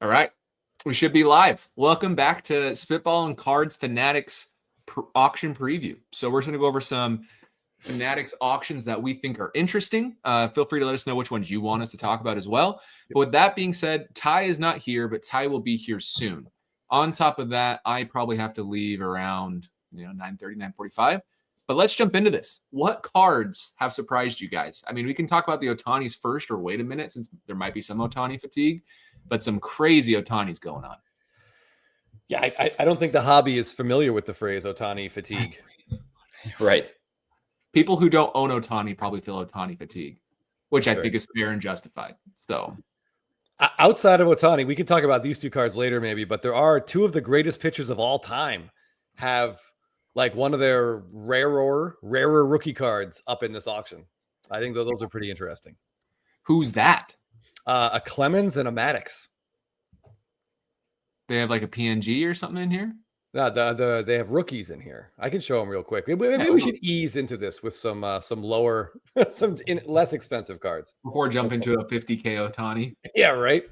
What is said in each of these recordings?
All right. We should be live. Welcome back to Spitballin Cards Fanatics auction preview. So we're going to go over some Fanatics auctions that we think are interesting. Feel free to let us know which ones you want us to talk about as well. But with that being said, Ty is not here, but Ty will be here soon. On top of that, I probably have to leave around 9:30, 9:45. But let's jump into this. What cards have surprised you guys? I mean, we can talk about the Ohtanis first, or wait a minute, since there might be some Ohtani fatigue, but some crazy Ohtanis going on. Yeah, I don't think the hobby is familiar with the phrase Ohtani fatigue. Right. People who don't own Ohtani probably feel Ohtani fatigue, which I think is fair and justified. So outside of Ohtani, we can talk about these two cards later maybe, but there are two of the greatest pitchers of all time have like one of their rarer rookie cards up in this auction. I think those are pretty interesting. Who's that? A Clemens and a Maddox. They have like a PNG or something in here? No, they have rookies in here. I can show them real quick. Maybe we should ease into this with some lower, less expensive cards before jumping to a 50K Ohtani. Yeah, right.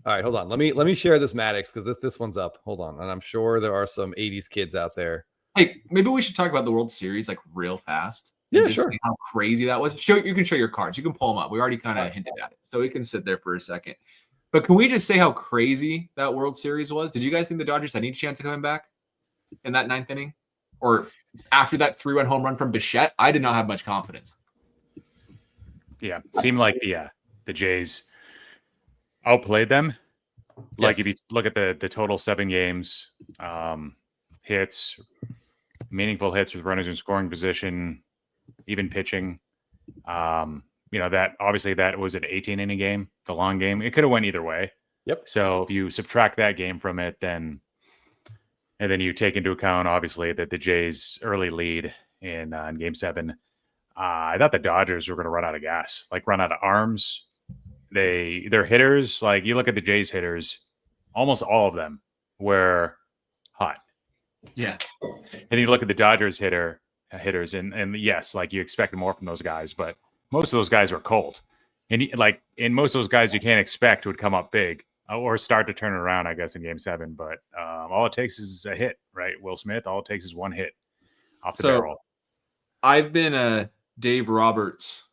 All right, hold on. Let me share this Maddox because this one's up. Hold on, and I'm sure there are some '80s kids out there. Hey, maybe we should talk about the World Series like real fast. Yeah, sure. How crazy that was. You can show your cards. You can pull them up. We already kind of hinted at it, so we can sit there for a second. But can we just say how crazy that World Series was? Did you guys think the Dodgers had any chance of coming back in that ninth inning? Or after that 3-run home run from Bichette? I did not have much confidence. Yeah, it seemed like the Jays outplayed them. Like if you look at the total 7 games, hits, meaningful hits with runners in scoring position, even pitching, that obviously that was an 18-inning game, the long game. It could have went either way. Yep. So if you subtract that game from it, and then you take into account obviously that the Jays' early lead in Game 7, I thought the Dodgers were going to run out of gas, like run out of arms. Their hitters, like you look at the Jays hitters, almost all of them were hot. Yeah. And then you look at the Dodgers hitters, and yes, like you expect more from those guys, but most of those guys were cold. And most of those guys you can't expect would come up big or start to turn it around, I guess, in Game 7. But all it takes is a hit, right? Will Smith, all it takes is one hit off the barrel. I've been Dave Roberts.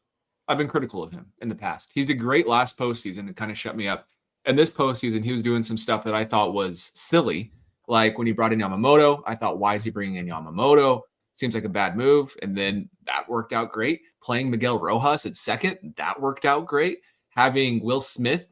I've been critical of him in the past. He did great last postseason. It kind of shut me up. And this postseason, he was doing some stuff that I thought was silly. Like when he brought in Yamamoto, I thought, why is he bringing in Yamamoto? Seems like a bad move. And then that worked out great. Playing Miguel Rojas at second, that worked out great. Having Will Smith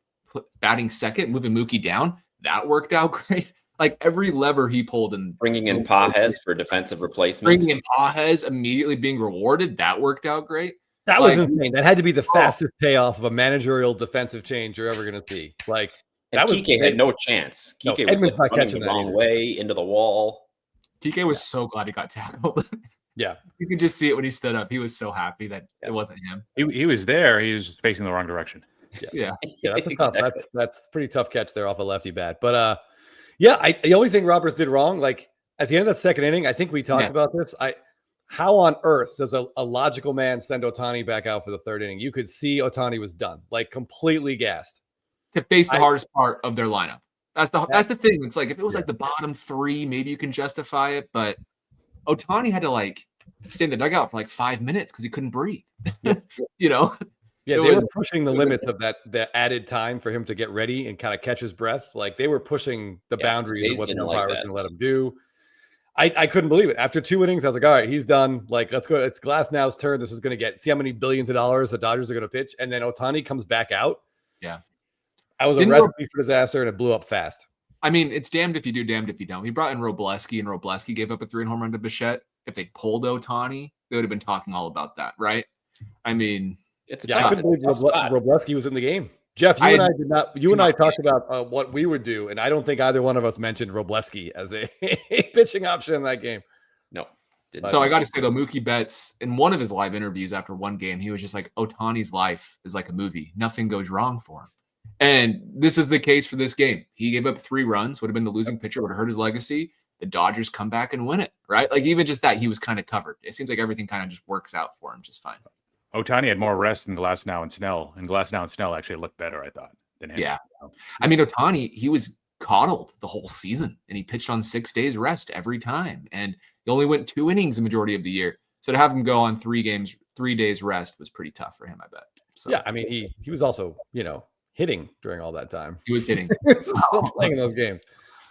batting second, moving Mookie down, that worked out great. Like every lever he pulled, and bringing in Pages for defensive replacement. Bringing in Pages, immediately being rewarded, that worked out great. That was insane. That had to be the fastest payoff of a managerial defensive change you're ever going to see. Like that Kike had no chance. Kike was like running the wrong way into the wall. Kike was so glad he got tackled. Yeah, you could just see it when he stood up. He was so happy that it wasn't him. He was there. He was just facing the wrong direction. Yes. Yeah. That's pretty tough catch there off a lefty bat. But the only thing Roberts did wrong, like at the end of that second inning, I think we talked about this. How on earth does a logical man send Ohtani back out for the third inning? You could see Ohtani was done, like completely gassed. To face the hardest part of their lineup. That's the thing. It's like if it was like the bottom 3, maybe you can justify it, but Ohtani had to like stay in the dugout for like 5 minutes because he couldn't breathe. Yeah, they were pushing the limits of that added time for him to get ready and kind of catch his breath. Like they were pushing the boundaries of what the umpire was going to let him do. I couldn't believe it. After 2 innings, I was like, all right, he's done. Like, let's go. It's Glasnow's turn. This is going to see how many billions of dollars the Dodgers are going to pitch. And then Ohtani comes back out. Yeah. I was a recipe for disaster, and it blew up fast. I mean, it's damned if you do, damned if you don't. He brought in Robleski, and Robleski gave up a 3-run home run to Bichette. If they pulled Ohtani, they would have been talking all about that, right? I mean, I couldn't believe Robleski was in the game. Jeff, you and I did not. You and I talked about what we would do, and I don't think either one of us mentioned Robleski as a pitching option in that game. No. So I got to say though, Mookie Betts in one of his live interviews after one game, he was just like, "Ohtani's life is like a movie; nothing goes wrong for him." And this is the case for this game. He gave up 3 runs, would have been the losing pitcher, would have hurt his legacy. The Dodgers come back and win it, right? Like even just that, he was kind of covered. It seems like everything kind of just works out for him just fine. Ohtani had more rest than Glasnow and Snell, and Glasnow and Snell actually looked better, I thought. than him. Yeah. I mean, Ohtani, he was coddled the whole season, and he pitched on 6 days rest every time. And he only went 2 innings the majority of the year. So to have him go on 3 days rest was pretty tough for him, I bet. So, yeah, I mean, he was also, hitting during all that time. He was hitting. Still playing in those games.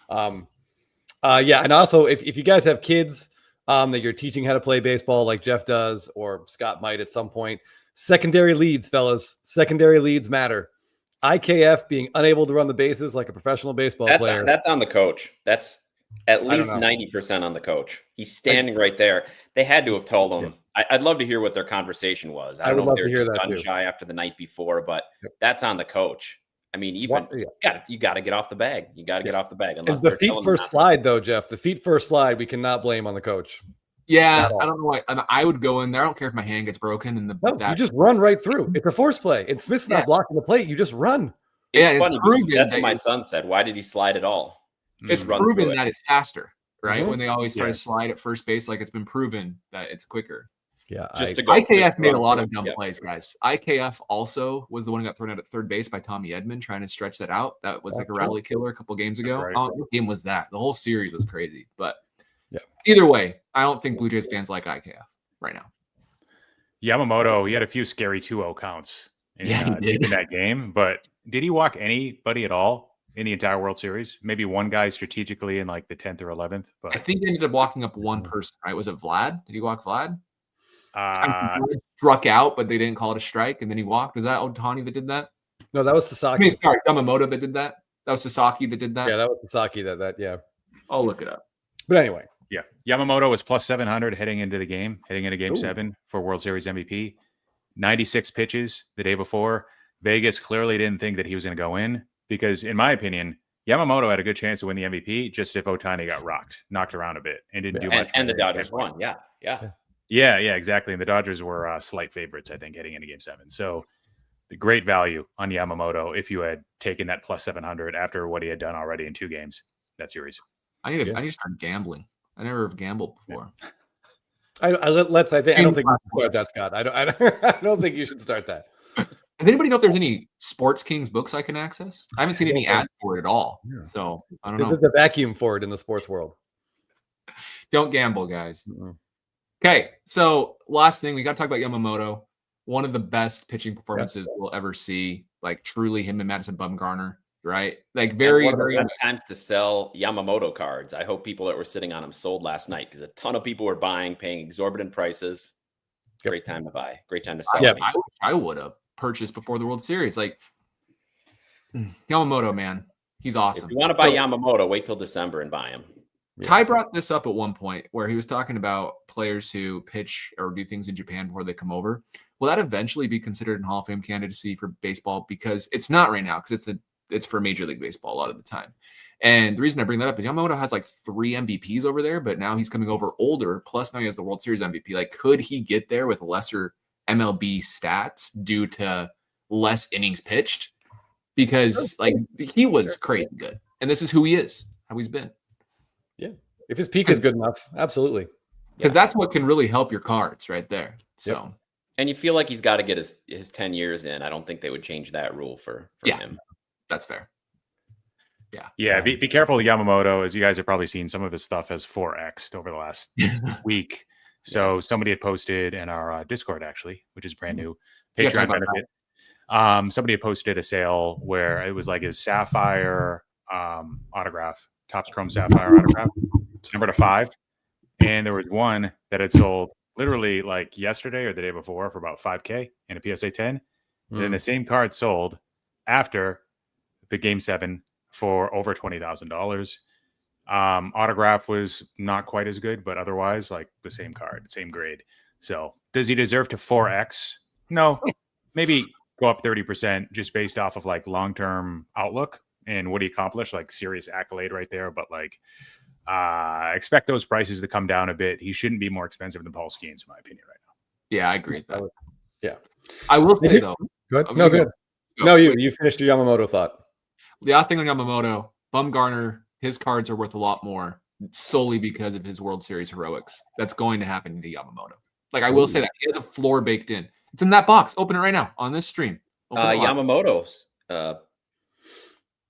Yeah, and also if you guys have kids that you're teaching how to play baseball like Jeff does, or Scott might at some point, secondary leads, fellas. Secondary leads matter. IKF being unable to run the bases like a professional baseball player. That's on the coach. That's at least 90% on the coach. He's standing right there. They had to have told him. Yeah. I'd love to hear what their conversation was. I don't know if they were just gun shy after the night before, but that's on the coach. I mean, you got to get off the bag. You got to get off the bag. It's the feet first slide, though, Jeff. The feet first slide, we cannot blame on the coach. Yeah, I don't know why. I would go in there. I don't care if my hand gets broken. You just run right through. It's a force play. And Smith's not blocking the plate. You just run. It's funny. That's what my son said. Why did he slide at all? It's proven that it's faster, right? Mm-hmm. When they always try to slide at first base, like it's been proven that it's quicker. Yeah, IKF made a lot of dumb plays, guys. IKF also was the one who got thrown out at third base by Tommy Edman trying to stretch that out. That was like a Raleigh killer a couple games ago. Right. What game was that? The whole series was crazy. But either way, I don't think Blue Jays fans like IKF right now. Yamamoto, he had a few scary 2-0 counts in that game, but did he walk anybody at all in the entire World Series? Maybe one guy strategically in like the 10th or 11th. But I think he ended up walking up one person, right? Was it Vlad? Did he walk Vlad? Struck out, but they didn't call it a strike, and then he walked. Is that Ohtani that did that? No, that was Sasaki. I mean, sorry, Yamamoto that did that. That was Sasaki that did that. Yeah, that was Sasaki that. Yeah, I'll look it up. But anyway, yeah, Yamamoto was plus 700 heading into game 7 for World Series MVP. 96 pitches the day before. Vegas clearly didn't think that he was going to go in because, in my opinion, Yamamoto had a good chance to win the MVP just if Ohtani got knocked around a bit and didn't do much. And the Dodgers won. Yeah, exactly. And the Dodgers were slight favorites, I think, heading into Game 7. So the great value on Yamamoto if you had taken that plus 700 after what he had done already in 2 games that series. I need to start gambling. I never have gambled before. I don't think you should start that, Scott. I don't think you should start that. Does anybody know if there's any Sports Kings books I can access? I haven't seen any ads for it at all. Yeah. So I don't know. There's a vacuum for it in the sports world. Don't gamble, guys. Mm-hmm. Okay, so last thing, we got to talk about Yamamoto. One of the best pitching performances we'll ever see. Like truly, him and Madison Bumgarner, right? Like very best times to sell Yamamoto cards. I hope people that were sitting on them sold last night because a ton of people were buying, paying exorbitant prices. Great time to buy. Great time to sell. Yeah, I would have purchased before the World Series. Like Yamamoto, man, he's awesome. If you want to buy Yamamoto, wait till December and buy him. Yeah. Ty brought this up at one point where he was talking about players who pitch or do things in Japan before they come over. Will that eventually be considered in Hall of Fame candidacy for baseball? Because it's not right now, because it's for Major League Baseball a lot of the time. And the reason I bring that up is Yamamoto has like 3 MVPs over there, but now he's coming over older. Plus now he has the World Series MVP. Like, could he get there with lesser MLB stats due to less innings pitched? Because like he was crazy good. And this is who he is, how he's been. Yeah. If his peak is good enough, absolutely. Because that's what can really help your cards right there. So, and you feel like he's got to get his 10 years in. I don't think they would change that rule for him. That's fair. Yeah. Be careful with Yamamoto, as you guys have probably seen some of his stuff has 4x'd over the last week. So somebody had posted in our Discord, actually, which is brand new Patreon benefit. Somebody had posted a sale where it was like his Sapphire autograph, Topps Chrome Sapphire autograph, number to 5. And there was one that had sold literally like yesterday or the day before for about $5,000 in a PSA 10. And then the same card sold after the Game 7 for over $20,000. Autograph was not quite as good, but otherwise like the same card, same grade. So does he deserve to 4X? No, maybe go up 30% just based off of like long-term outlook and what he accomplished, like serious accolade right there. But like, expect those prices to come down a bit. He shouldn't be more expensive than Paul Skenes, in my opinion, right now. Yeah, I agree with that. Yeah. I will say though. Good. No, good. No, you finished your Yamamoto thought. The last thing on Yamamoto, Bumgarner, his cards are worth a lot more solely because of his World Series heroics. That's going to happen to Yamamoto. Like I will say that he has a floor baked in. It's in that box. Open it right now on this stream. Yamamoto's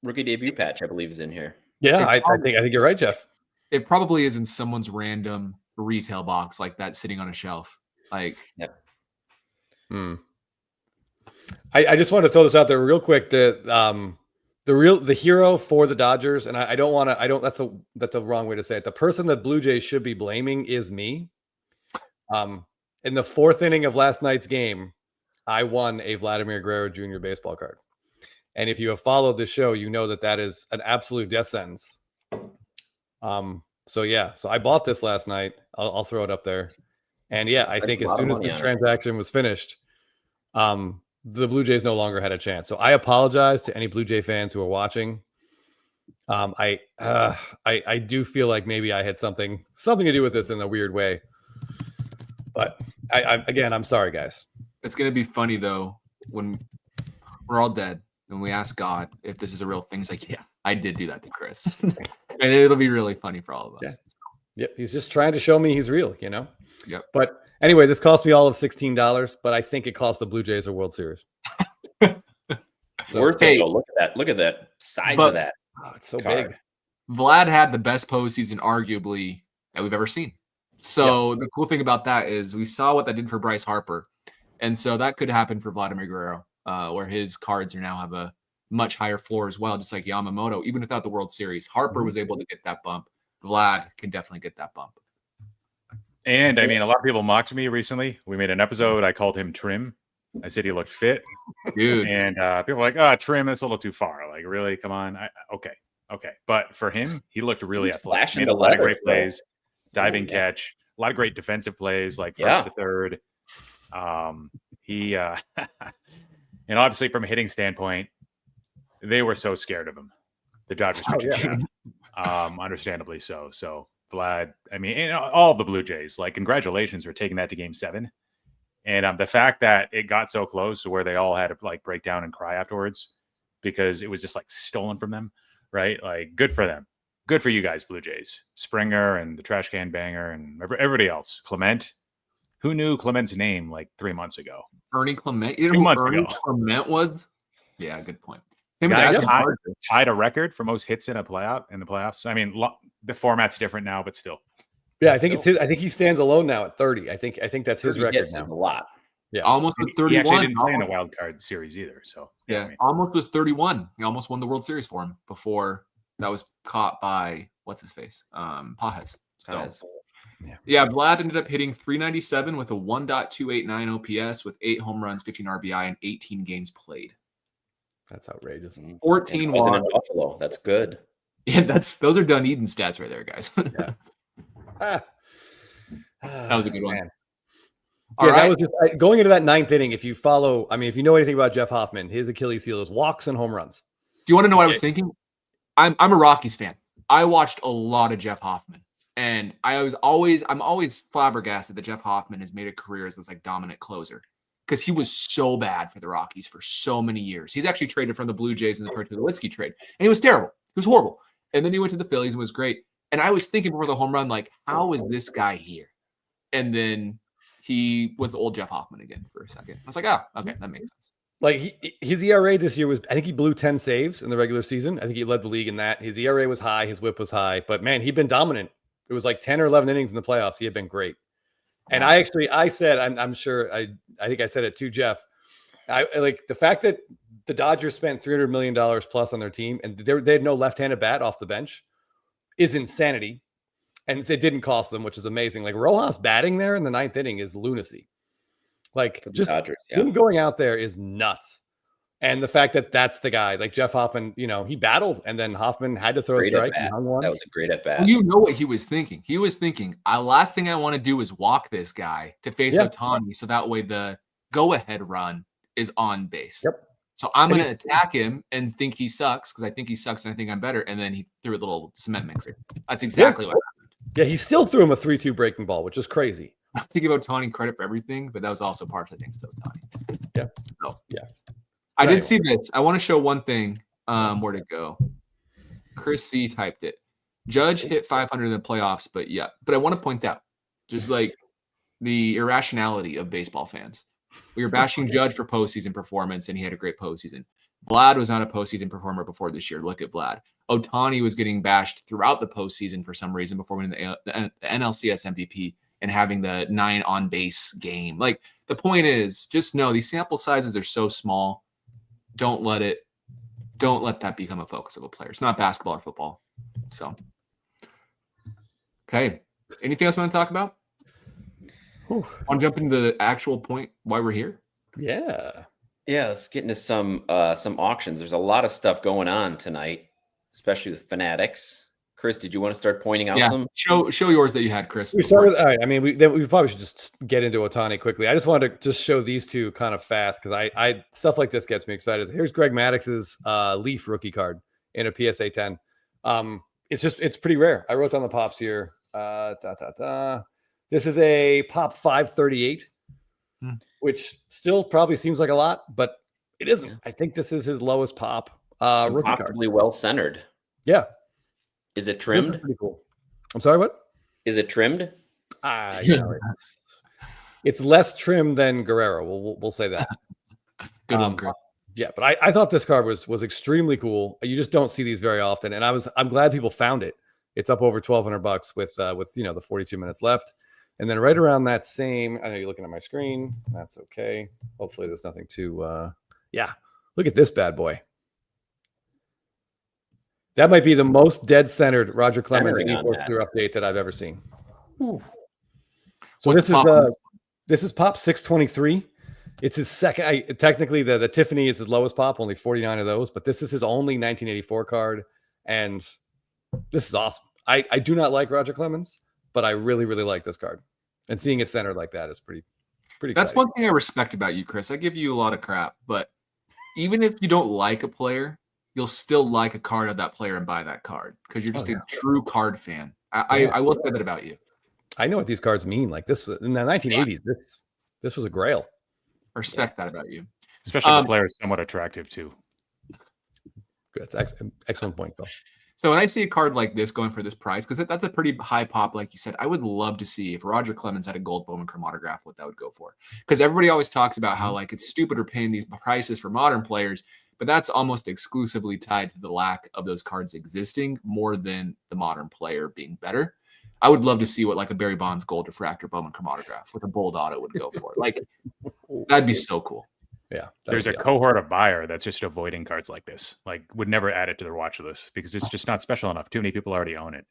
rookie debut patch, I believe, is in here. Yeah, I think you're right, Jeff. It probably is in someone's random retail box like that, sitting on a shelf. Like, yep. I just want to throw this out there real quick. The hero for the Dodgers, and I don't want to. That's a wrong way to say it. The person that Blue Jays should be blaming is me. In the fourth inning of last night's game, I won a Vladimir Guerrero Jr. baseball card. And if you have followed the show, you know that is an absolute death sentence. So I bought this last night. I'll throw it up there. And yeah, I think as soon as this transaction was finished, the Blue Jays no longer had a chance. So I apologize to any Blue Jay fans who are watching. I do feel like maybe I had something to do with this in a weird way. But I'm sorry, guys. It's going to be funny, though, when we're all dead and we ask God if this is a real thing. He's like, yeah, I did do that to Chris. And it'll be really funny for all of us. Yeah. Yep. He's just trying to show me he's real, you know? Yep. But anyway, this cost me all of $16, but I think it cost the Blue Jays a World Series. Worth it. Look at that. Look at that size of that. Oh, it's so big. Vlad had the best postseason, arguably, that we've ever seen. So the cool thing about that is we saw what that did for Bryce Harper. And so that could happen for Vladimir Guerrero, where his cards now have a much higher floor as well, just like Yamamoto. Even without the World Series, Harper was able to get that bump. Vlad can definitely get that bump. And I mean, a lot of people mocked me recently. We made an episode. I called him Trim. I said he looked fit. Dude. And people were like, Trim, that's a little too far. Like, really? Come on. Okay. But for him, he looked really athletic. Made a lot of great plays, diving catch, a lot of great defensive plays, like first to third. He and obviously from a hitting standpoint, they were so scared of him. The Dodgers, understandably so. So Vlad, I mean, and all of the Blue Jays, like, congratulations for taking that to Game 7. And the fact that it got so close to where they all had to like break down and cry afterwards because it was just like stolen from them, right? Like, good for them. Good for you guys, Blue Jays. Springer and the trash can banger and everybody else. Clement. Who knew Clement's name like 3 months ago? Ernie Clement. You know who Ernie Clement was? Yeah, good point. Tied a record for most hits in the playoffs. I mean, the format's different now, but still. Yeah, I think it's his. I think he stands alone now at 30. I think that's his record now. A lot. Yeah, almost with 31. He actually didn't play in a wild card series either. So yeah, almost was 31. He almost won the World Series for him before that was caught by what's his face, Pajes. So. Yeah, Vlad ended up hitting 397 with a 1.289 OPS with 8 home runs, 15 RBI, and 18 games played. That's outrageous. 14 walks. Buffalo. That's good. Yeah, those are Dunedin stats right there, guys. That was a good one. That was just going into that ninth inning. If you follow, if you know anything about Jeff Hoffman, his Achilles heel is walks and home runs. Do you want to know what I was thinking? I'm a Rockies fan. I watched a lot of Jeff Hoffman. And I'm always flabbergasted that Jeff Hoffman has made a career as this like dominant closer because he was so bad for the Rockies for so many years. He's actually traded from the Blue Jays in the Tulowitzki trade, and he was terrible. He was horrible. And then he went to the Phillies and was great. And I was thinking before the home run, like, how is this guy here? And then he was the old Jeff Hoffman again for a second. I was like, okay, that makes sense. Like his ERA this year was, I think he blew 10 saves in the regular season. I think he led the league in that. His ERA was high, his WHIP was high, but man, he'd been dominant. It was like 10 or 11 innings in the playoffs. He had been great. And I said, I'm sure, I think I said it to Jeff. I like the fact that the Dodgers spent $300 million plus on their team and they had no left-handed bat off the bench is insanity. And it didn't cost them, which is amazing. Like Rojas batting there in the ninth inning is lunacy. Like just Dodgers, him going out there is nuts. And the fact that that's the guy, like Jeff Hoffman, he battled and then Hoffman had to throw a strike. And hung one. That was a great at bat. Well, you know what he was thinking? He was thinking, last thing I want to do is walk this guy to face Ohtani. So that way the go-ahead run is on base. Yep. So I'm going to attack him and think he sucks because I think he sucks and I think I'm better. And then he threw a little cement mixer. That's exactly what happened. Yeah, he still threw him a 3-2 breaking ball, which is crazy. To give Ohtani credit for everything, but that was also partially thanks to Ohtani. Yeah. So, yeah. I did see this. I want to show one thing. Where'd it go? Chris C typed it. Judge hit 500 in the playoffs, but I want to point out just like the irrationality of baseball fans. We were bashing Judge for postseason performance, and he had a great postseason. Vlad was not a postseason performer before this year. Look at Vlad. Ohtani was getting bashed throughout the postseason for some reason before winning the NLCS MVP and having the 9 on base game. Like, the point is, just know these sample sizes are so small. Don't let that become a focus of a player. It's not basketball or football. So, okay. Anything else you want to talk about? Want to jump into the actual point why we're here? Yeah. Yeah, let's get into some auctions. There's a lot of stuff going on tonight, especially with Fanatics. Chris, did you want to start pointing out some? Show yours that you had, Chris. We start with, all right. I mean, we probably should just get into Ohtani quickly. I just wanted to just show these two kind of fast because I stuff like this gets me excited. Here's Greg Maddox's Leaf rookie card in a PSA 10. It's pretty rare. I wrote down the pops here. This is a pop 538. Which still probably seems like a lot, but it isn't. Yeah. I think this is his lowest pop rookie possibly card. Well centered. Yeah. Is it trimmed? Pretty cool. I'm sorry, what? Is it trimmed? It's less trim than Guerrero. We'll say that. Good one, Chris. Yeah, but I thought this card was extremely cool. You just don't see these very often, and I'm glad people found it. It's up over $1,200 with the 42 minutes left. And then right around that same, I know you're looking at my screen. That's okay. Hopefully there's nothing too, look at this bad boy. That might be the most dead-centered Roger Clemens clear update that I've ever seen. Ooh. So this is pop 623. It's his second. Technically, the Tiffany is his lowest pop, only 49 of those. But this is his only 1984 card. And this is awesome. I do not like Roger Clemens, but I really, really like this card. And seeing it centered like that is pretty That's exciting. one thing I respect about you, Chris. I give you a lot of crap, but even if you don't like a player, you'll still like a card of that player and buy that card because you're just a true card fan. I will say that about you. I know what these cards mean. Like this in the 1980s, this was a grail. I respect that about you. Especially the player is somewhat attractive too. Good. Excellent point, Phil. So when I see a card like this going for this price, because that's a pretty high pop, like you said, I would love to see if Roger Clemens had a gold Bowman Chrome autograph, what that would go for. Because everybody always talks about how like it's stupider paying these prices for modern players, but that's almost exclusively tied to the lack of those cards existing more than the modern player being better. I would love to see what like a Barry Bonds gold refractor Bowman Chrome autograph with a bold auto would go for. Like that'd be so cool. Yeah, there's a cohort of buyer that's just avoiding cards like this. Like, would never add it to their watch list because it's just not special enough. Too many people already own it.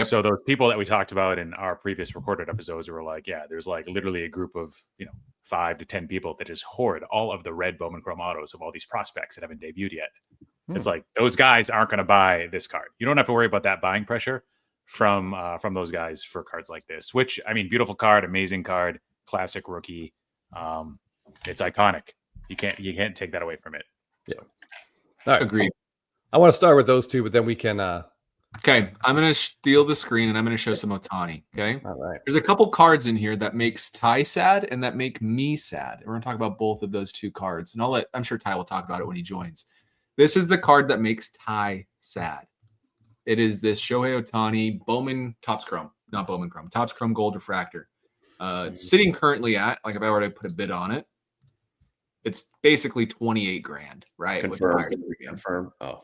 So those people that we talked about in our previous recorded episodes were like, yeah, there's like literally a group of 5 to 10 people that just hoard all of the red Bowman Chrome autos of all these prospects that haven't debuted yet. It's like those guys aren't going to buy this card. You don't have to worry about that buying pressure from those guys for cards like this. Which I mean, beautiful card, amazing card, classic rookie. It's iconic. You can't take that away from it. Yeah. All right. Agreed. I want to start with those two, but then we can okay, I'm going to steal the screen and I'm going to show some Ohtani, okay? All right. There's a couple cards in here that makes Ty sad and that make me sad. We're going to talk about both of those two cards. And I'm sure Ty will talk about it when he joins. This is the card that makes Ty sad. It is this Shohei Ohtani Bowman Topps Chrome, not Bowman Chrome, Topps Chrome Gold Refractor. It's sitting currently at, like if I were to put a bid on it, it's basically 28 grand, right? Confirm. Oh,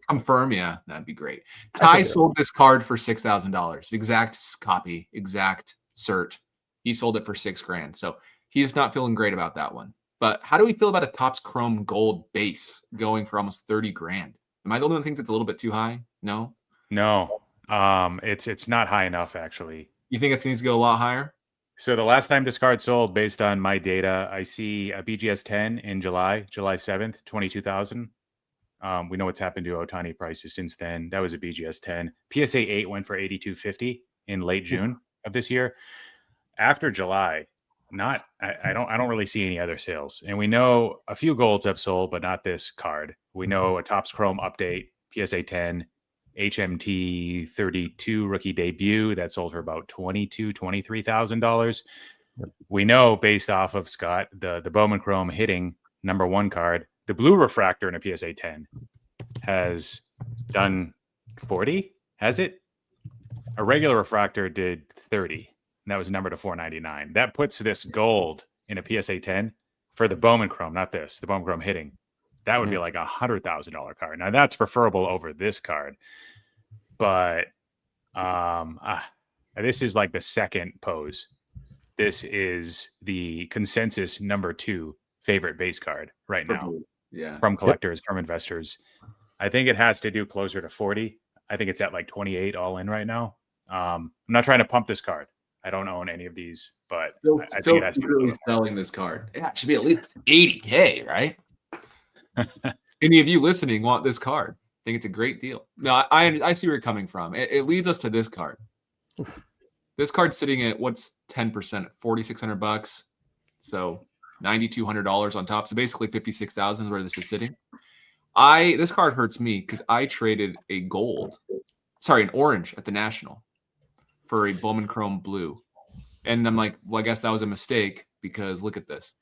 confirm. Yeah, that'd be great. Ty sold this card for $6,000. Exact copy, exact cert. He sold it for $6 grand. So he's not feeling great about that one. But how do we feel about a Topps Chrome Gold base going for almost 30 grand? Am I the only one who thinks it's a little bit too high? No. It's not high enough actually. You think it needs to go a lot higher? So the last time this card sold, based on my data, I see a BGS 10 in July 7th, 22,000. We know what's happened to Ohtani prices since then. That was a BGS 10. PSA 8 went for 82.50 in late June of this year. After July, I don't really see any other sales. And we know a few golds have sold, but not this card. We know a Topps Chrome update, PSA 10, HMT 32 rookie debut that sold for about $23,000. We know based off of Scott, the Bowman Chrome hitting #1 card, the blue refractor in a PSA 10 has done 40. Has it? A regular refractor did 30. And that was numbered to 499. That puts this gold in a PSA 10 for the Bowman Chrome, not this, the Bowman Chrome hitting. That would be like $100,000 card. Now that's preferable over this card, but this is like the second pose. This is the consensus number 2 favorite base card right now. Yeah, from collectors, from investors. I think it has to do closer to 40. I think it's at like 28 all in right now. I'm not trying to pump this card. I don't own any of these, but I think it has to be really selling this card. Yeah, it should be at least 80K, right? Any of you listening want this card? I think it's a great deal. No, I see where you're coming from. It leads us to this card. This card's sitting at what's 10%, $4,600. So $9,200 on top. So basically 56,000 where this is sitting. This card hurts me because I traded an orange at the National for a Bowman Chrome blue. And I'm like, well, I guess that was a mistake because look at this.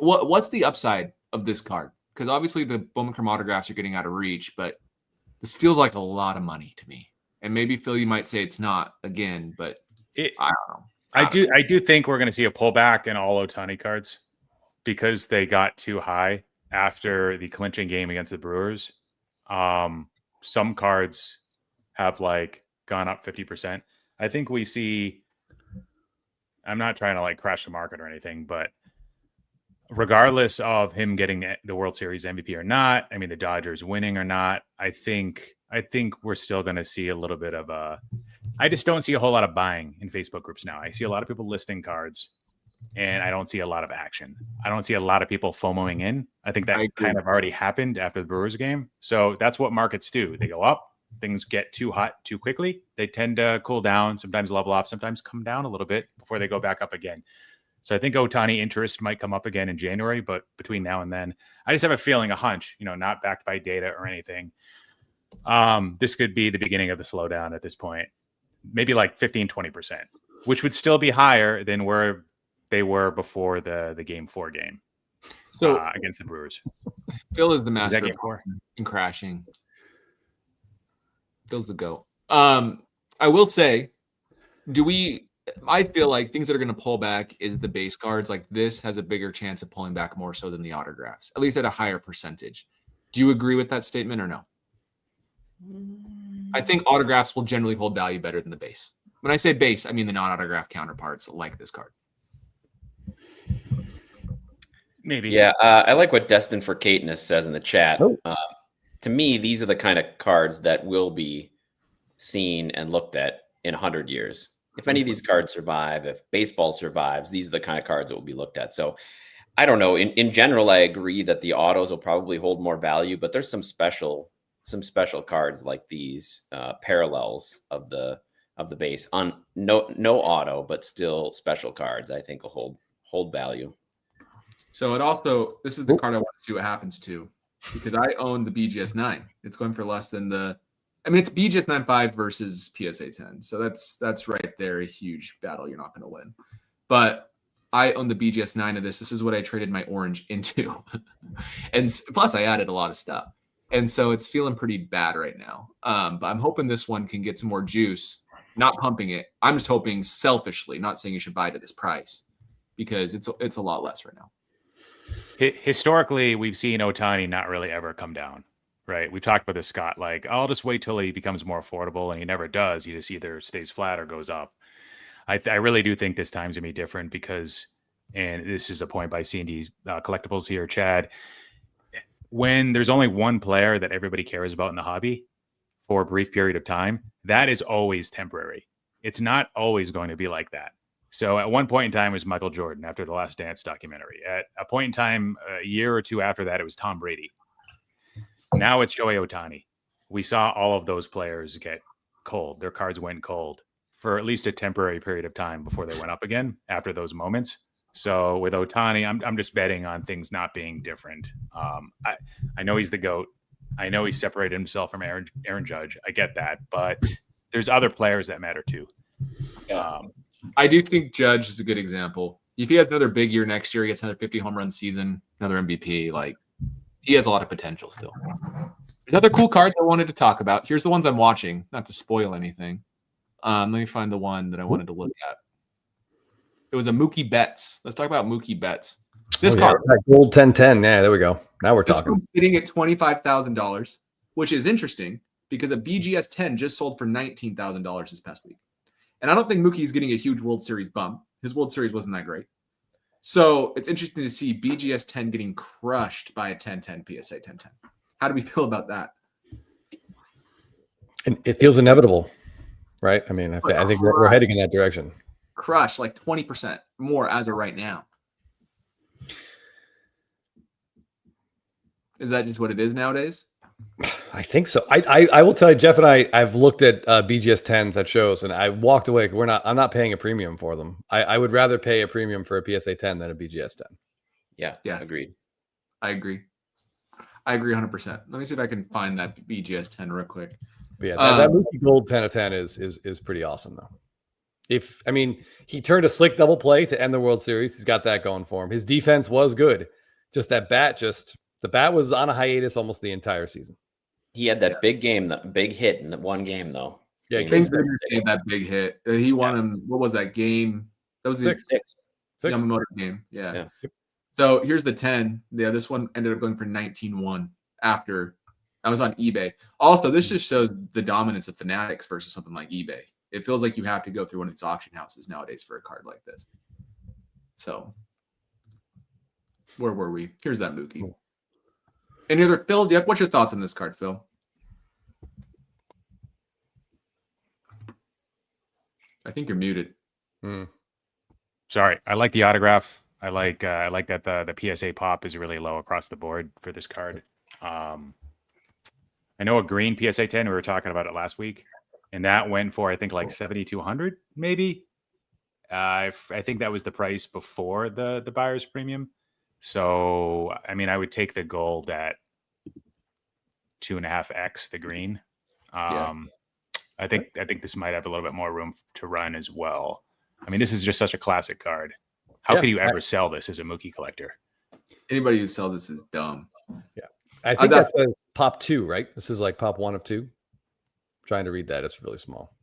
What's the upside of this card? Because obviously the Bowman Chrome autographs are getting out of reach, but this feels like a lot of money to me. And maybe Phil, you might say it's not again, but I don't know. I do think we're going to see a pullback in all Ohtani cards because they got too high after the clinching game against the Brewers. Some cards have like gone up 50%. I think we see, I'm not trying to like crash the market or anything, but regardless of him getting the World Series MVP or not, I mean, the Dodgers winning or not, I think we're still going to see a little bit of I just don't see a whole lot of buying in Facebook groups now. I see a lot of people listing cards and I don't see a lot of action. I don't see a lot of people FOMOing in. I think that kind of already happened after the Brewers game. So that's what markets do. They go up, things get too hot too quickly. They tend to cool down, sometimes level off, sometimes come down a little bit before they go back up again. So I think Ohtani interest might come up again in January, but between now and then, I just have a feeling, a hunch, not backed by data or anything. This could be the beginning of the slowdown at this point, maybe like 15-20%, which would still be higher than where they were before the Game 4 game. So against the Brewers. Phil is the master Game 4 and crashing. Phil's the GOAT. I will say, I feel like things that are going to pull back is the base cards. Like this has a bigger chance of pulling back more so than the autographs, at least at a higher percentage. Do you agree with that statement or no? I think autographs will generally hold value better than the base. When I say base, I mean the non-autograph counterparts like this card. Maybe. Yeah, I like what Destined for Caitness says in the chat. To me, these are the kind of cards that will be seen and looked at in 100 years. If any of these cards survive, if baseball survives, these are the kind of cards that will be looked at. So I don't know. In general, I agree that the autos will probably hold more value, but there's some special cards like these parallels of the base on no auto, but still special cards. I think will hold value. So this is the card I want to see what happens to, because I own the BGS 9. It's going for less than it's BGS 9.5 versus PSA 10. So that's right there, a huge battle you're not going to win. But I own the BGS 9 of this. This is what I traded my orange into. And plus I added a lot of stuff. And so it's feeling pretty bad right now. But I'm hoping this one can get some more juice, not pumping it. I'm just hoping selfishly, not saying you should buy it at this price, because it's a lot less right now. Historically, we've seen Ohtani not really ever come down, right? We've talked about this, Scott, like, I'll just wait till he becomes more affordable, and he never does. He just either stays flat or goes up. I really do think this time's going to be different because, and this is a point by C&D Collectibles here, Chad, when there's only one player that everybody cares about in the hobby for a brief period of time, that is always temporary. It's not always going to be like that. So at one point in time, it was Michael Jordan after the Last Dance documentary. At a point in time, a year or two after that, it was Tom Brady. Now it's Shohei Ohtani. We saw all of those players get cold. Their cards went cold for at least a temporary period of time before they went up again after those moments. So with Ohtani, I'm just betting on things not being different. I know he's the GOAT. I know he separated himself from Aaron Judge. I get that. But there's other players that matter too. I do think Judge is a good example. If he has another big year next year, he gets another 50 home run season, another MVP, like he has a lot of potential still. There's other cool cards I wanted to talk about. Here's the ones I'm watching, not to spoil anything. Let me find the one that I wanted to look at. It was a Mookie Betts. Let's talk about Mookie Betts. This card, gold 10-10. Yeah, there we go. Now we're talking. This sitting at $25,000, which is interesting because a BGS 10 just sold for $19,000 this past week. And I don't think Mookie is getting a huge World Series bump. His World Series wasn't that great. So it's interesting to see BGS 10 getting crushed by a 10-10 PSA 10-10. How do we feel about that? And it feels inevitable, right? I mean, I think we're heading in that direction. Crush like 20% more as of right now. Is that just what it is nowadays? I think so. I will tell you, Jeff and I've looked at BGS 10s at shows, and I walked away. I'm not paying a premium for them. I would rather pay a premium for a PSA 10 than a BGS 10. Yeah, agreed. I agree 100%. Let me see if I can find that BGS 10 real quick. But yeah, that Mookie Gold 10 of 10 is pretty awesome though. He turned a slick double play to end the World Series. He's got that going for him. His defense was good. Just that bat, the bat was on a hiatus almost the entire season. He had that big game, that big hit in the one game though. Yeah, that big hit. He won him. What was that game? That was the six. Yamamoto game. Yeah. So here's the 10. Yeah, this one ended up going for 19-1 after I was on eBay. Also, this just shows the dominance of Fanatics versus something like eBay. It feels like you have to go through one of these auction houses nowadays for a card like this. So where were we? Here's that Mookie. Cool. Any other, Phil? What's your thoughts on this card, Phil? I think you're muted. Sorry. I like the autograph. I like that the PSA pop is really low across the board for this card. I know a green PSA 10, we were talking about it last week, and that went for, I think, like 7,200 maybe. I think that was the price before the buyer's premium. So, I mean, I would take the gold at 2.5x the green. I think this might have a little bit more room to run as well. I mean, this is just such a classic card. How could you ever sell this as a Mookie collector? Anybody who sells this is dumb. Yeah. I think that's pop 2, right? This is like pop 1 of 2. I'm trying to read that. It's really small.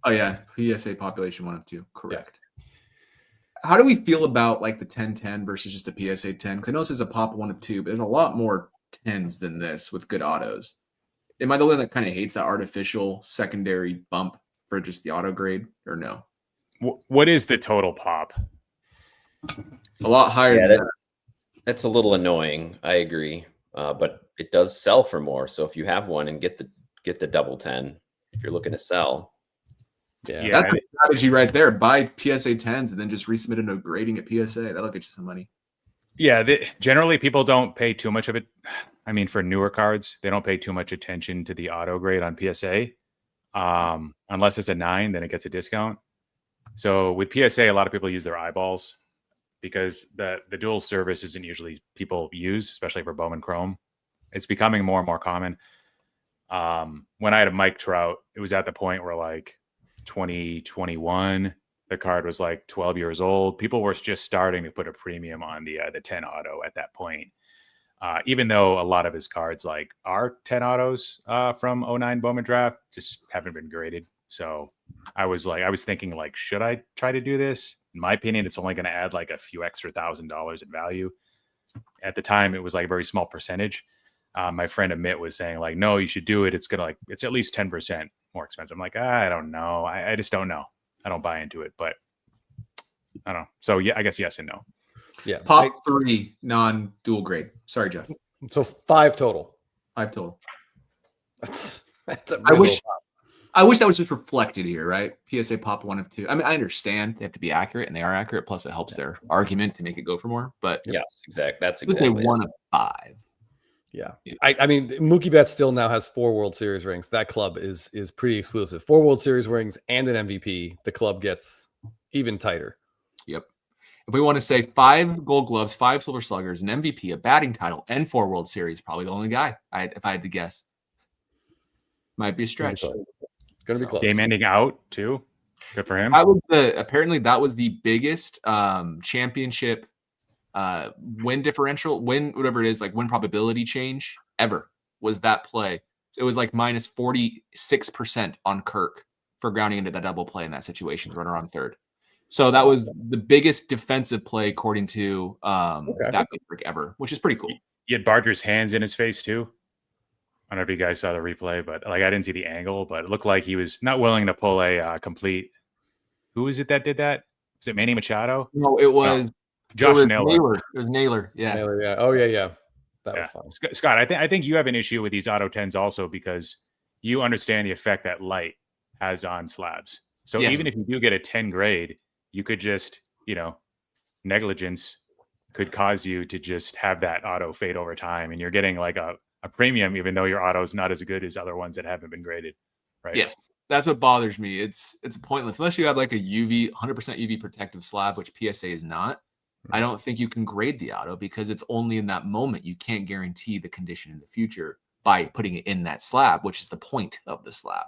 Oh, yeah. PSA population 1 of 2. Correct. Yeah. How do we feel about like the 10-10 versus just the PSA 10? Because I know this is a pop 1 of 2, but there's a lot more 10s than this with good autos. Am I the one that kind of hates that artificial secondary bump for just the auto grade, or no? What is the total pop? A lot higher than that. That's a little annoying. I agree. But it does sell for more. So if you have one and get the double 10, if you're looking to sell. Yeah, that's a strategy right there. Buy PSA 10s and then just resubmit a grading at PSA. That'll get you some money. Yeah, generally people don't pay too much of it. I mean, for newer cards, they don't pay too much attention to the auto grade on PSA. Unless it's a 9, then it gets a discount. So with PSA, a lot of people use their eyeballs because the dual service isn't usually people use, especially for Bowman Chrome. It's becoming more and more common. When I had a Mike Trout, it was at the point where like 2021, the card was like 12 years old. People were just starting to put a premium on the 10 auto at that point. Even though a lot of his cards like are 10 autos from 09 Bowman draft just haven't been graded. So I was thinking like, should I try to do this? In my opinion, it's only going to add like a few extra $1,000 in value. At the time, it was like a very small percentage. My friend Amit was saying like, no, you should do it. It's it's at least 10% more expensive. I'm like, I don't know. I just don't know. I don't buy into it, but I don't know. So yeah, I guess yes and no. Yeah. Pop 3 non-dual grade. Sorry, Jeff. So 5 total. 5 total. That's a I wish that was just reflected here, right? PSA pop 1 of 2. I mean, I understand they have to be accurate, and they are accurate. Plus, it helps their argument to make it go for more. But yes, exactly. That's exactly 1 of 5. Yeah. I mean, Mookie Betts still now has 4 World Series rings. That club is pretty exclusive. 4 World Series rings and an MVP. The club gets even tighter. Yep. If we want to say 5 Gold Gloves, 5 Silver Sluggers, an MVP, a batting title, and 4 World Series, probably the only guy. If I had to guess, might be a stretch. Going to be close. Game ending out too. Good for him. Apparently that was the biggest championship win differential, whatever it is, like win probability change ever was that play. So it was like minus 46% on Kirk for grounding into that double play in that situation, runner on third. So that was the biggest defensive play according to that metric ever, which is pretty cool. He had Barger's hands in his face too. I don't know if you guys saw the replay, but like I didn't see the angle, but it looked like he was not willing to pull a complete. Who was it that did that? Was it Manny Machado? No, it was Josh Naylor. It was Naylor. Yeah. Naylor, yeah. Oh yeah. That was fun. Scott, I think you have an issue with these auto 10s also because you understand the effect that light has on slabs. So even if you do get a 10 grade, you could just, negligence could cause you to just have that auto fade over time. And you're getting like a premium, even though your auto is not as good as other ones that haven't been graded. Right. Yes. That's what bothers me. It's pointless. Unless you have like a 100% UV protective slab, which PSA is not. I don't think you can grade the auto because it's only in that moment. You can't guarantee the condition in the future by putting it in that slab, which is the point of the slab.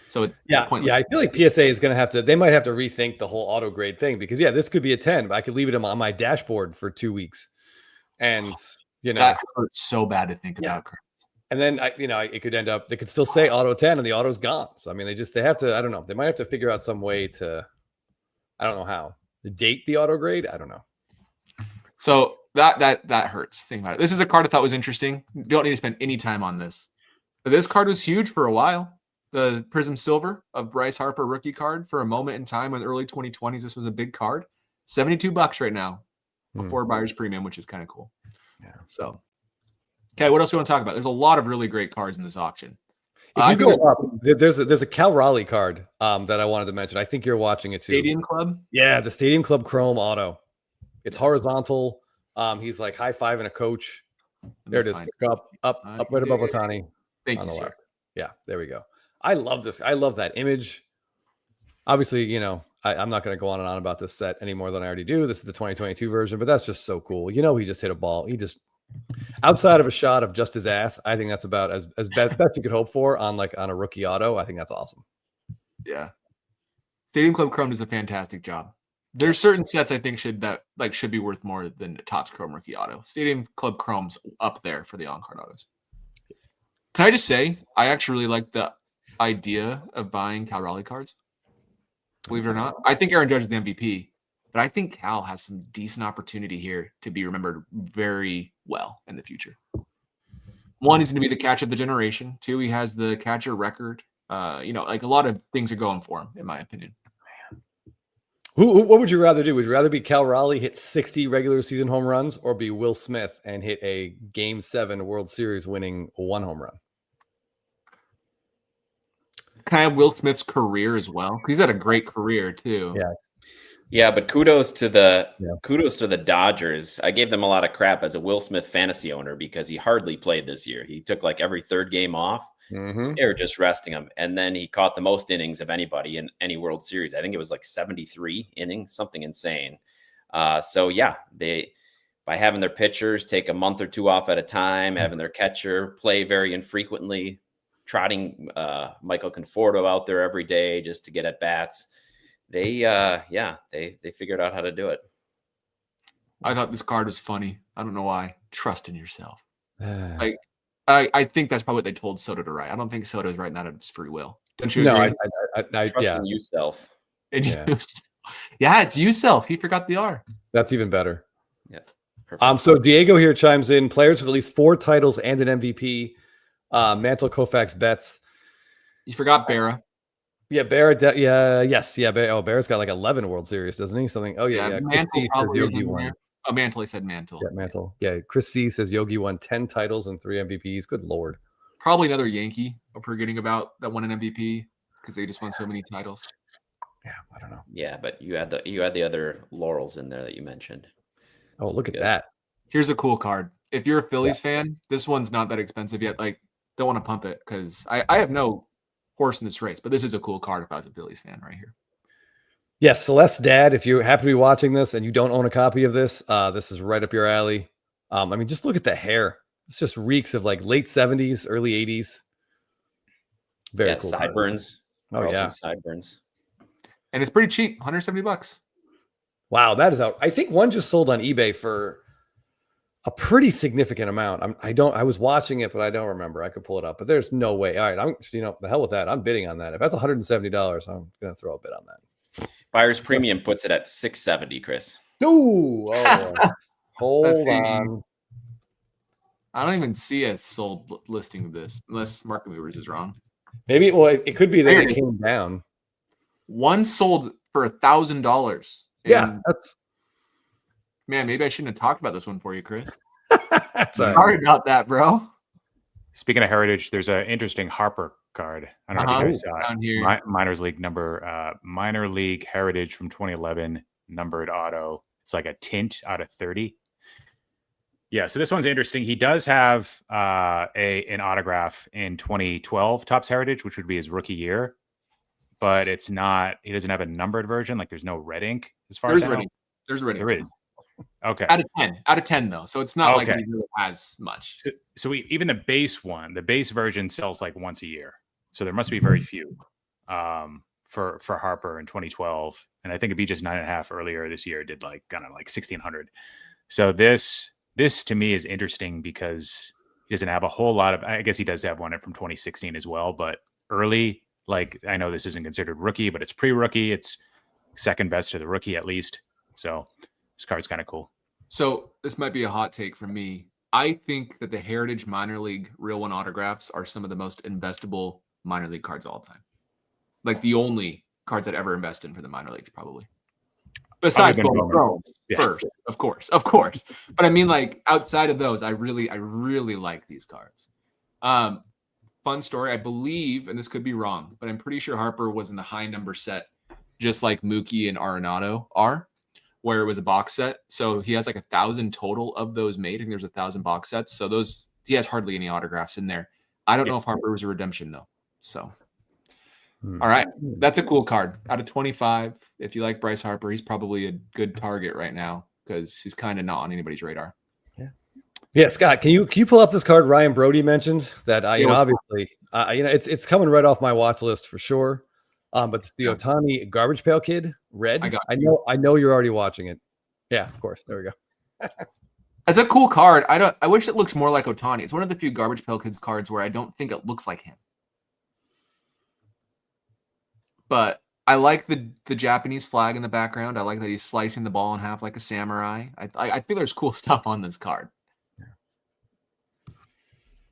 So it's pointless. I feel like PSA is going to have to, they might have to rethink the whole auto grade thing because this could be a 10, but I could leave it on my dashboard for 2 weeks. And, that hurts so bad to think about. And then, it could end up, they could still say auto 10 and the auto's gone. So, I mean, they have to, I don't know. They might have to figure out some way to, I don't know how, to date the auto grade. I don't know. So that hurts. Think about it. This is a card I thought was interesting. You don't need to spend any time on this. But this card was huge for a while. The Prism Silver of Bryce Harper rookie card for a moment in time in the early 2020s. This was a big card. $72 right now before buyer's premium, which is kind of cool. Yeah. So, okay, what else do we want to talk about? There's a lot of really great cards in this auction. If you go up, there's a Cal Raleigh card that I wanted to mention. I think you're watching it too. Stadium Club? Yeah, the Stadium Club Chrome auto. It's horizontal. He's like high-fiving a coach. There it is. Up right above Ohtani. Thank you, sir. Yeah, there we go. I love this. I love that image. Obviously, I'm not going to go on and on about this set any more than I already do. This is the 2022 version, but that's just so cool. He just hit a ball. He just, outside of a shot of just his ass, I think that's about as best you could hope for on a rookie auto. I think that's awesome. Yeah. Stadium Club Chrome does a fantastic job. There's certain sets I think should be worth more than the Topps Chrome rookie auto. Stadium Club Chrome's up there for the on-card autos. Can I just say, I actually really like the idea of buying Cal Raleigh cards. Believe it or not. I think Aaron Judge is the MVP, but I think Cal has some decent opportunity here to be remembered very well in the future. One, he's going to be the catcher of the generation. Two, he has the catcher record. A lot of things are going for him, in my opinion. What would you rather do? Would you rather be Cal Raleigh, hit 60 regular season home runs, or be Will Smith and hit a Game 7 World Series winning 1 home run? Can I have Will Smith's career as well? He's had a great career too. Yeah, but kudos to the Dodgers. I gave them a lot of crap as a Will Smith fantasy owner because he hardly played this year. He took like every third game off. Mm-hmm. They were just resting him. And then he caught the most innings of anybody in any World Series. I think it was like 73 innings, something insane. They, by having their pitchers take a month or two off at a time, having their catcher play very infrequently, trotting Michael Conforto out there every day just to get at bats. They figured out how to do it. I thought this card was funny. I don't know why. Trust in yourself. I think that's probably what they told Soto to write. I don't think Soto is writing that of his free will. Don't you agree? I trust in yourself. Yeah, it's yourself. He forgot the R. That's even better. Yeah. Perfect. So Diego here chimes in. Players with at least 4 titles and an MVP. Mantle, Koufax, Betts. You forgot Berra. Yeah, Berra. Berra's got like 11 World Series, doesn't he? Something. Oh yeah. Mantle probably Yogi won. Oh, Mantle. He said Mantle. Yeah, Mantle. Yeah, Chris C says Yogi won 10 titles and 3 MVPs. Good Lord. Probably another Yankee we're forgetting about that won an MVP because they just won so many titles. Yeah, I don't know. Yeah, but you had the other laurels in there that you mentioned. Oh, look at that. Here's a cool card. If you're a Phillies fan, this one's not that expensive yet. Like, don't want to pump it because I have no horse in this race, but this is a cool card if I was a Phillies fan right here. Yes, Celeste's dad, if you happen to be watching this and you don't own a copy of this, this is right up your alley. Just look at the hair. It's just reeks of like late 70s, early 80s. Very cool. Sideburns. Sideburns. And it's pretty cheap, $170. Wow, that is out. I think one just sold on eBay for a pretty significant amount. I was watching it, but I don't remember. I could pull it up, but there's no way. All right, the hell with that. I'm bidding on that. If that's $170, I'm going to throw a bid on that. Buyer's Premium puts it at $670, Chris. Ooh, hold on. I don't even see a sold listing of this, unless Market Movers is wrong. Maybe, well, it could be that it came down. One sold for $1,000. Yeah, that's... Man, maybe I shouldn't have talked about this one for you, Chris. Sorry about that, bro. Speaking of heritage, there's an interesting Harper card. I don't know if you guys saw it. Here. Minors League Minor League Heritage from 2011, numbered auto. It's like a tint out of 30. Yeah, so this one's interesting. He does have an autograph in 2012 Topps Heritage, which would be his rookie year, but it's not. He doesn't have a numbered version. Like there's no red ink as far as I know. There's red ink. There is. Okay. Out of 10 though, so it's not like he really has much. So even the base version sells like once a year. So there must be very few for Harper in 2012, and I think it'd be just 9.5 earlier this year. Did like kind of like 1,600. So this to me is interesting because he doesn't have a whole lot of. I guess he does have one from 2016 as well, but early. Like I know this isn't considered rookie, but it's pre-rookie. It's second best to the rookie at least. So this card's kind of cool. So this might be a hot take from me. I think that the Heritage Minor League Real One autographs are some of the most investable minor league cards of all time. Like the only cards I'd ever invest in for the minor leagues, probably. Besides Bowman first, of course. But I mean, like outside of those, I really like these cards. Fun story, I believe, and this could be wrong, but I'm pretty sure Harper was in the high number set, just like Mookie and Arenado are, where it was a box set. So he has like 1,000 total of those made. I think there's 1,000 box sets. So those he has hardly any autographs in there. I don't know if Harper was a redemption though. So, all right, that's a cool card. Out of 25, if you like Bryce Harper, he's probably a good target right now because he's kind of not on anybody's radar. Yeah, Scott, can you pull up this card Ryan Brody mentioned that obviously it's coming right off my watch list for sure. But it's the Ohtani Garbage Pail Kid red. I know you're already watching it. Yeah, of course. There we go. It's a cool card. I wish it looks more like Ohtani. It's one of the few Garbage Pail Kids cards where I don't think it looks like him. But I like the Japanese flag in the background. I like that he's slicing the ball in half like a samurai. I think there's cool stuff on this card.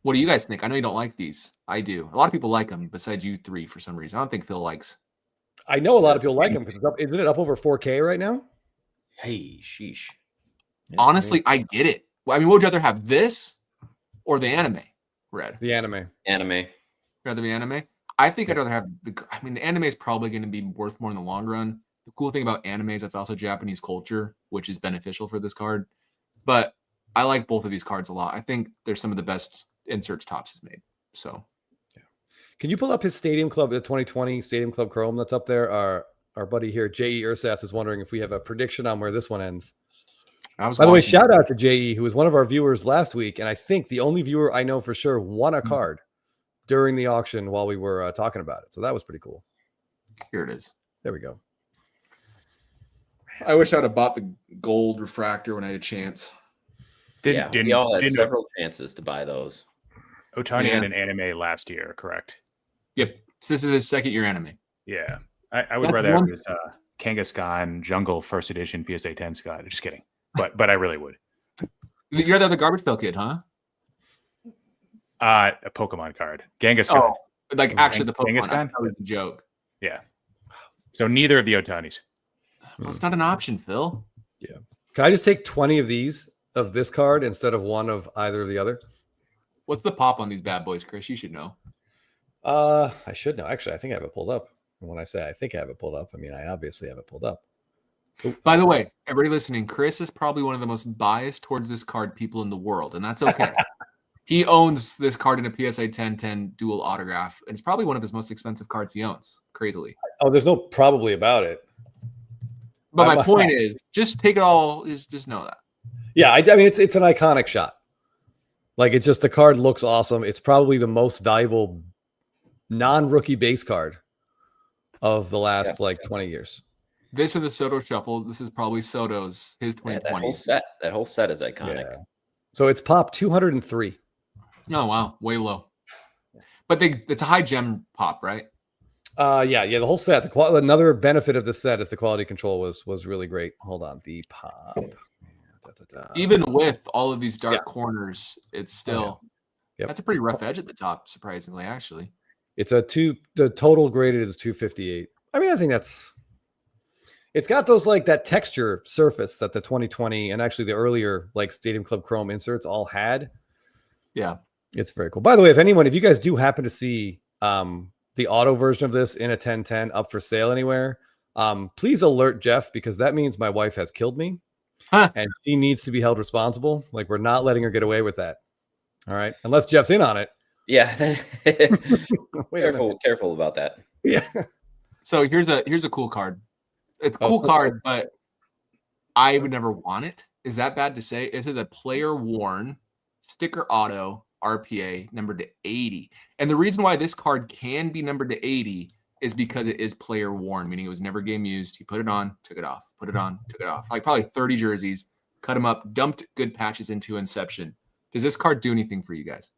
What do you guys think? I know you don't like these. I do. A lot of people like them besides you three for some reason. I don't think Phil likes. I know a lot of people like them because isn't it up over 4K right now? Hey, sheesh. Honestly, I get it. I mean, what would you rather have, this or the anime red? The anime. Rather the anime? I think I'd rather have the anime is probably going to be worth more in the long run. The cool thing about anime is that's also Japanese culture, which is beneficial for this card. But I like both of these cards a lot. I think they're some of the best inserts Topps has made. So, can you pull up his Stadium Club, the 2020 Stadium Club Chrome that's up there? Our buddy here, J.E. Ursath, is wondering if we have a prediction on where this one ends. By the way, shout out to J.E., who was one of our viewers last week, and I think the only viewer I know for sure won a card during the auction while we were talking about it. So that was pretty cool. Here it is. There we go. I wish I'd have bought the gold refractor when I had a chance. We all had several chances to buy those. Ohtani had an anime last year, correct? Yep. So this is his second year anime. Yeah. I would rather have this Kangaskhan Jungle First Edition PSA 10 Scott. Just kidding. But I really would. You're the other Garbage Pail Kid, huh? A Pokemon card. Kangaskhan. Oh, like actually the Pokemon. Kangaskhan? That was a joke. Yeah. So neither of the Ohtanis. Well, it's not an option, Phil. Yeah. Can I just take 20 of these of this card instead of one of either of the other? What's the pop on these bad boys, Chris? You should know. I should know. Actually, I think I have it pulled up. And when I say I think I have it pulled up, I mean I obviously have it pulled up. Ooh. By the way, everybody listening, Chris is probably one of the most biased towards this card people in the world, and that's okay. He owns this card in a PSA 1010 dual autograph. It's probably one of his most expensive cards he owns, crazily. Oh, there's no probably about it. But my point is, just take it all, just know that. Yeah, I mean, it's an iconic shot. Like, the card looks awesome. It's probably the most valuable non-rookie base card of the last 20 years. This is the Soto Shuffle. This is probably Soto's, his 2020. That whole set is iconic. Yeah. So it's pop 203. Oh, wow. Way low. But it's a high gem pop, right? The whole set. Another benefit of this set is the quality control was really great. Hold on, the pop. Even with all of these dark corners, it's still that's a pretty rough edge at the top. Surprisingly, actually, it's the total graded is 258. I mean, I think it's got those like that texture surface that the 2020 and actually the earlier like Stadium Club Chrome inserts all had. Yeah, it's very cool. By the way, if you guys do happen to see the auto version of this in a 1010 up for sale anywhere, please alert Jeff, because that means my wife has killed me. And she needs to be held responsible. Like, we're not letting her get away with that. All right. Unless Jeff's in on it. Yeah. Careful about that. Yeah. So here's a cool card. It's a cool card, but I would never want it. Is that bad to say? This is a player worn sticker auto RPA numbered to 80. And the reason why this card can be numbered to 80 is because it is player worn, meaning it was never game used. He put it on, took it off, put it on, took it off. Like probably 30 jerseys, cut them up, dumped good patches into Inception. Does this card do anything for you guys?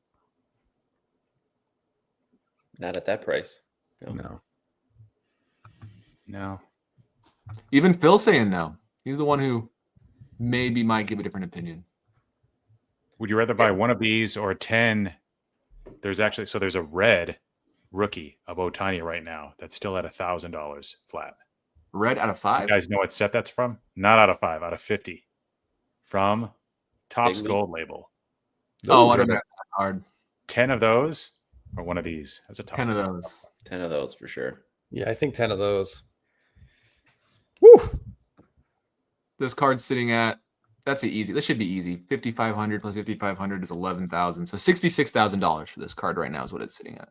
Not at that price. No. Even Phil's saying no. He's the one who maybe might give a different opinion. Would you rather buy one of these or 10? There's a red rookie of Ohtani right now that's still at $1,000 flat. Red out of 5? You guys know what set that's from? Not out of 5, out of 50. From Topps Gold Label. Oh, I don't know that card. 10 of those or one of these? That's a top 10 of those. 10 of those for sure. Yeah, I think 10 of those. Woo! This card's sitting at, that's easy. This should be easy. 5,500 plus 5,500 is 11,000. So $66,000 for this card right now is what it's sitting at.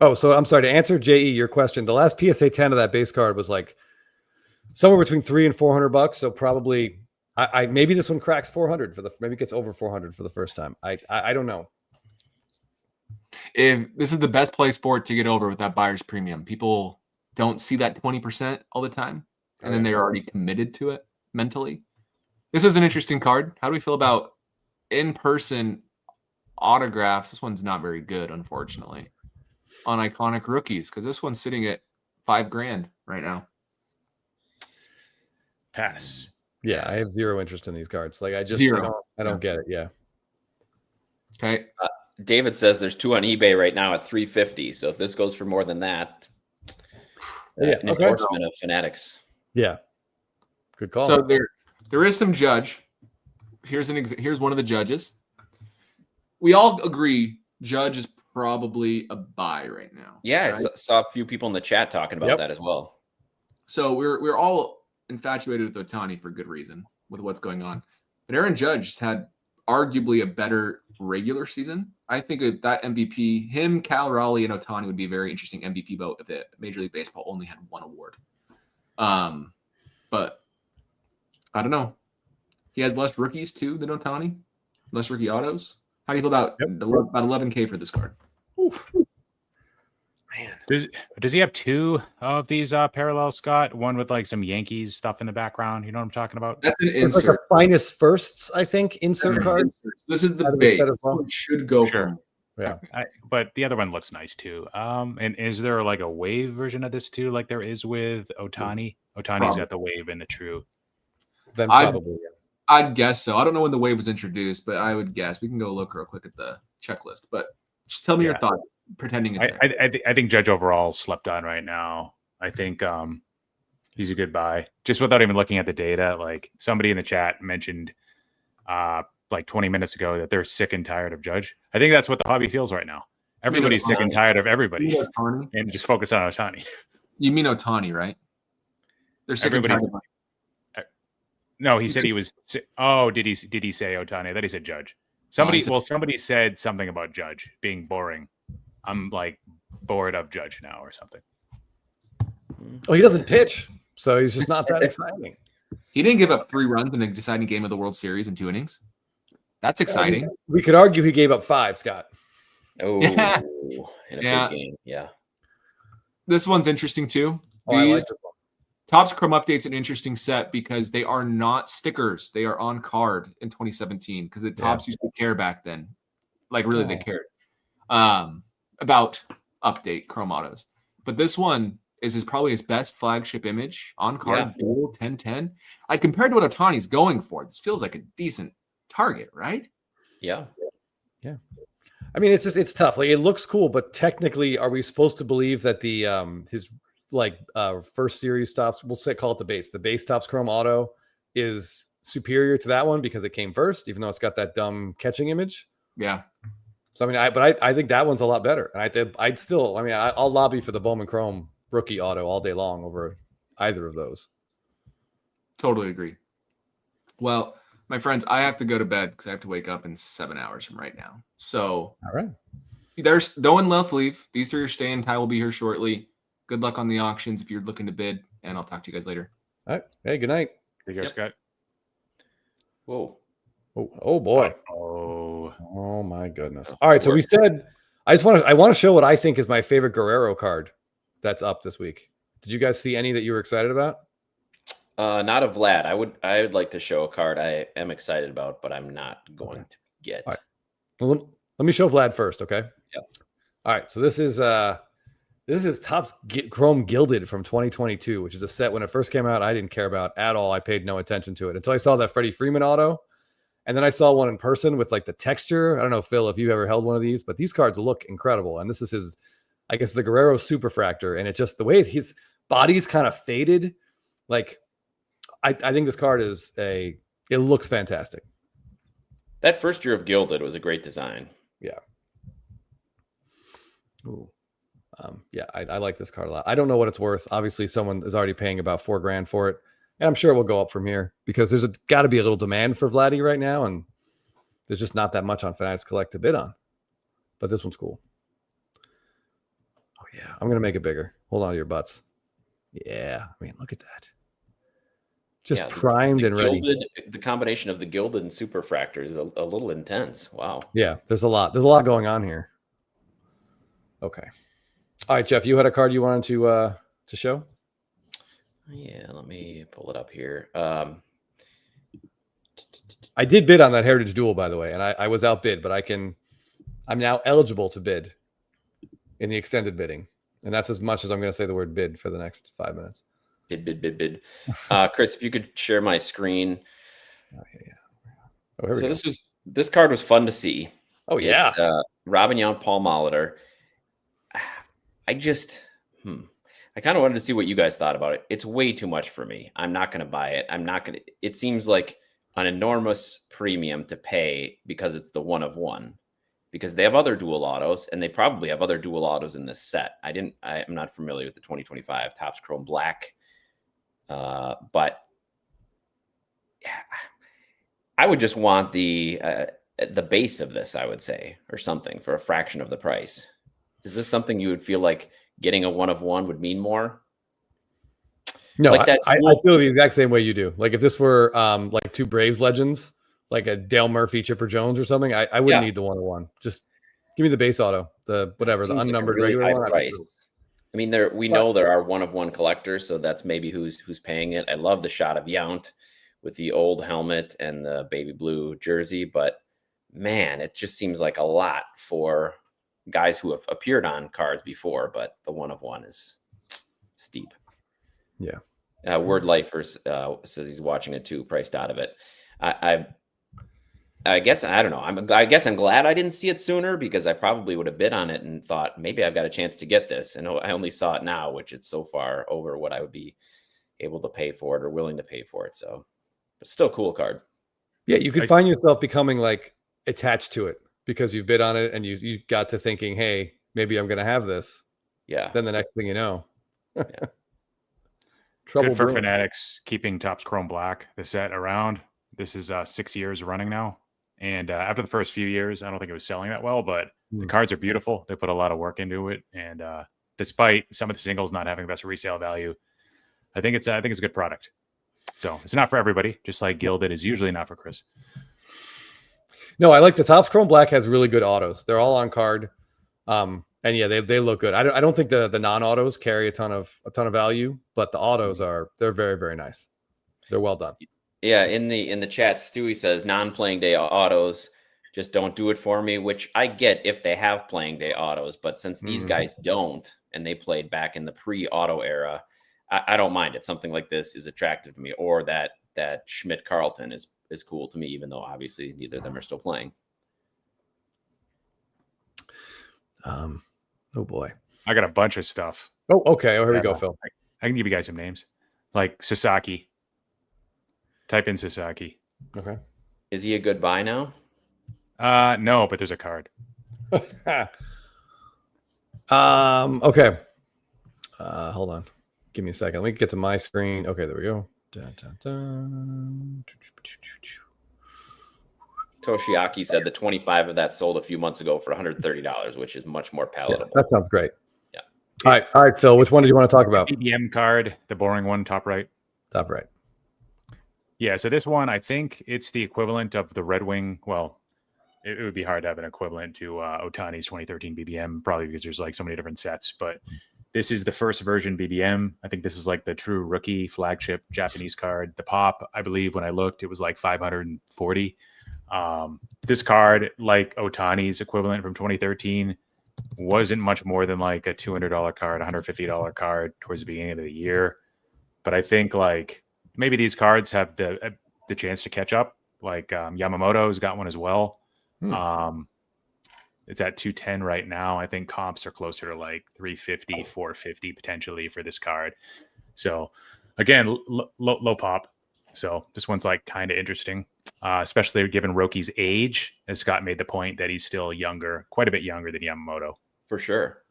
Oh, so I'm sorry to answer JE your question. The last PSA 10 of that base card was like somewhere between $300 and $400. So probably, I maybe this one cracks 400 maybe gets over 400 for the first time. I don't know. If this is the best place for it to get over with that buyer's premium, people don't see that 20% all the time, and then they're already committed to it mentally. This is an interesting card. How do we feel about in-person autographs? This one's not very good, unfortunately, on iconic rookies, because this one's sitting at $5,000 right now. Pass. Yeah, I have zero interest in these cards. Like, I don't get it. Yeah. Okay. David says there's 2 on eBay right now at $350. So if this goes for more than that, an endorsement of Fanatics. Yeah. Good call. So there is some judge. Here's one of the judges. We all agree Judge is probably a buy right now. Yeah, right? I saw a few people in the chat talking about that as well. So we're all infatuated with Ohtani for good reason with what's going on. But Aaron Judge has had arguably a better regular season. I think that MVP, him, Cal Raleigh, and Ohtani would be a very interesting MVP vote if the Major League Baseball only had one award. But I don't know. He has less rookies too than Ohtani, less rookie autos. How do you feel about about $11K for this card? Oof. Man, does he have 2 of these parallels, Scott? One with like some Yankees stuff in the background. You know what I'm talking about? That's an insert. It's like a finest firsts, I think, insert card. This is the base. It should go sure. Yeah, but the other one looks nice too. And is there like a wave version of this too, like there is with Ohtani? Ohtani's got the wave and the true. Then probably. I'd guess so. I don't know when the wave was introduced, but I would guess. We can go look real quick at the checklist. But just tell me your thoughts. Pretending it's I think Judge overall slept on right now. I think he's a good buy. Just without even looking at the data, like somebody in the chat mentioned like 20 minutes ago that they're sick and tired of Judge. I think that's what the hobby feels right now. Everybody's sick and tired of everybody and just focus on Ohtani. You mean Ohtani, right? They're sick and tired of No, he said he was oh, did he say Ohtani? I thought he said Judge. Somebody said something about Judge being boring. I'm like bored of Judge now or something. Oh, he doesn't pitch, so he's just not that exciting. He didn't give up 3 runs in the deciding game of the World Series in 2 innings. That's exciting. We could argue he gave up 5, Scott. Oh, in a big game. Yeah. This one's interesting too. I like this one. Topps Chrome Update's an interesting set because they are not stickers. They are on card in 2017 because the Topps used to care back then. Like really, they cared. About update Chrome autos. but this one is probably his best flagship image on card, dual 10-10. Compared to what Ohtani's going for, this feels like a decent target, right? Yeah. I mean, it's tough. Like, it looks cool, but technically, are we supposed to believe that the his first series tops, call it the base. The base tops chrome auto is superior to that one because it came first, even though it's got that dumb catching image. Yeah. So I think that one's a lot better. And I'll lobby for the Bowman Chrome rookie auto all day long over either of those. Totally agree. Well, my friends, I have to go to bed because I have to wake up in 7 hours from right now. So all right. There's no one else leave. These three are staying. Ty will be here shortly. Good luck on the auctions if you're looking to bid, and I'll talk to you guys later. All right. Hey, good night. Take care, Scott. Whoa. Oh boy. Oh my goodness. All right. So we said I want to show what I think is my favorite Guerrero card that's up this week. Did you guys see any that you were excited about? Not a Vlad. I would like to show a card I am excited about, but I'm not going to get. All right. Well, let me show Vlad first, okay? Yeah. All right. So this is Topps Chrome Gilded from 2022, which is a set when it first came out I didn't care about at all. I paid no attention to it until I saw that Freddie Freeman auto. And then I saw one in person with like the texture. I don't know, Phil, if you've ever held one of these, but these cards look incredible. And this is his, I guess, the Guerrero Superfractor. And it just, the way his body's kind of faded, like, I think this card it looks fantastic. That first year of Gilded was a great design. Yeah. Ooh. I like this card a lot. I don't know what it's worth. Obviously, someone is already paying about $4,000 for it. And I'm sure it will go up from here because there's got to be a little demand for Vladdy right now. And there's just not that much on Fanatics Collect to bid on. But this one's cool. Oh, yeah. I'm going to make it bigger. Hold on to your butts. Yeah. I mean, look at that. Just primed and ready. The combination of the Gilded and Superfractor is a little intense. Wow. Yeah. There's a lot going on here. Okay. All right, Jeff, you had a card you wanted to show? Yeah, let me pull it up here. I did bid on that Heritage Duel, by the way, and I was outbid, but I'm now eligible to bid in the extended bidding. And that's as much as I'm going to say the word bid for the next 5 minutes. Bid. Chris, if you could share my screen. Oh, yeah. Oh, here we go. This card was fun to see. Oh, yeah. It's Robin Yount, Paul Molitor. I kind of wanted to see what you guys thought about it. It's way too much for me. I'm not going to buy it. It seems like an enormous premium to pay because it's the one of one, because they have other dual autos and they probably have other dual autos in this set. I'm not familiar with the 2025 Topps Chrome Black. But yeah, I would just want the base of this, I would say, or something for a fraction of the price. Is this something you would feel like getting a one of one would mean more? No, like I feel the exact same way you do. Like if this were like two Braves legends, like a Dale Murphy, Chipper Jones or something, I wouldn't need the one of one. Just give me the base auto, the unnumbered like regular one. Price. I mean, we know there are one of one collectors, so that's maybe who's paying it. I love the shot of Yount with the old helmet and the baby blue jersey, but man, it just seems like a lot for guys who have appeared on cards before, but the one of one is steep. Yeah. Word Lifers says he's watching it too, priced out of it. I guess, I don't know. I guess I'm glad I didn't see it sooner because I probably would have bid on it and thought maybe I've got a chance to get this. And I only saw it now, which it's so far over what I would be able to pay for it or willing to pay for it. So it's still a cool card. Yeah. You could find yourself becoming like attached to it because you've bid on it and you got to thinking, hey, maybe I'm going to have this. Yeah. Then the next thing you know. Yeah. Trouble Good for brewing. Fanatics keeping Topps Chrome Black, the set, around. This is 6 years running now. And after the first few years, I don't think it was selling that well, but the cards are beautiful. They put a lot of work into it. And despite some of the singles not having the best resale value, I think it's a good product. So it's not for everybody, just like Gilded is usually not for Chris. No, I like the Topps Chrome Black has really good autos. They're all on card. And yeah, they look good. I don't think the non-autos carry a ton of value, but the autos they're very, very nice. They're well done. Yeah, in the chat, Stewie says non-playing day autos just don't do it for me, which I get if they have playing day autos. But since these guys don't, and they played back in the pre-auto era, I don't mind it. Something like this is attractive to me, or that Schmidt Carlton is cool to me, even though obviously neither of them are still playing. Oh boy, I got a bunch of stuff. Oh, okay. Oh, here we go, Phil. I can give you guys some names, like Sasaki. Type in Sasaki. Okay. Is he a good buy now? No, but there's a card. Okay. Hold on. Give me a second. Let me get to my screen. Okay, there we go. Toshiaki said the 25 of that sold a few months ago for $130, which is much more palatable. Yeah, that sounds great. Yeah. All right, Phil. Which one did you want to talk about? BBM card, the boring one, top right. Top right. Yeah, so this one, I think it's the equivalent of the Red Wing. Well, it would be hard to have an equivalent to Ohtani's 2013 BBM, probably because there's like so many different sets. But this is the first version BBM. I think this is like the true rookie flagship Japanese card. The pop, I believe, when I looked, it was like 540. This card, like Ohtani's equivalent from 2013, wasn't much more than like a $200 card, $150 card towards the beginning of the year. But I think like maybe these cards have the chance to catch up. Like Yamamoto's got one as well. It's at 210 right now. I think comps are closer to like 350, 450 potentially for this card. So again, low pop. So this one's like kind of interesting, especially given Roki's age. As Scott made the point that he's still younger, quite a bit younger than Yamamoto. For sure.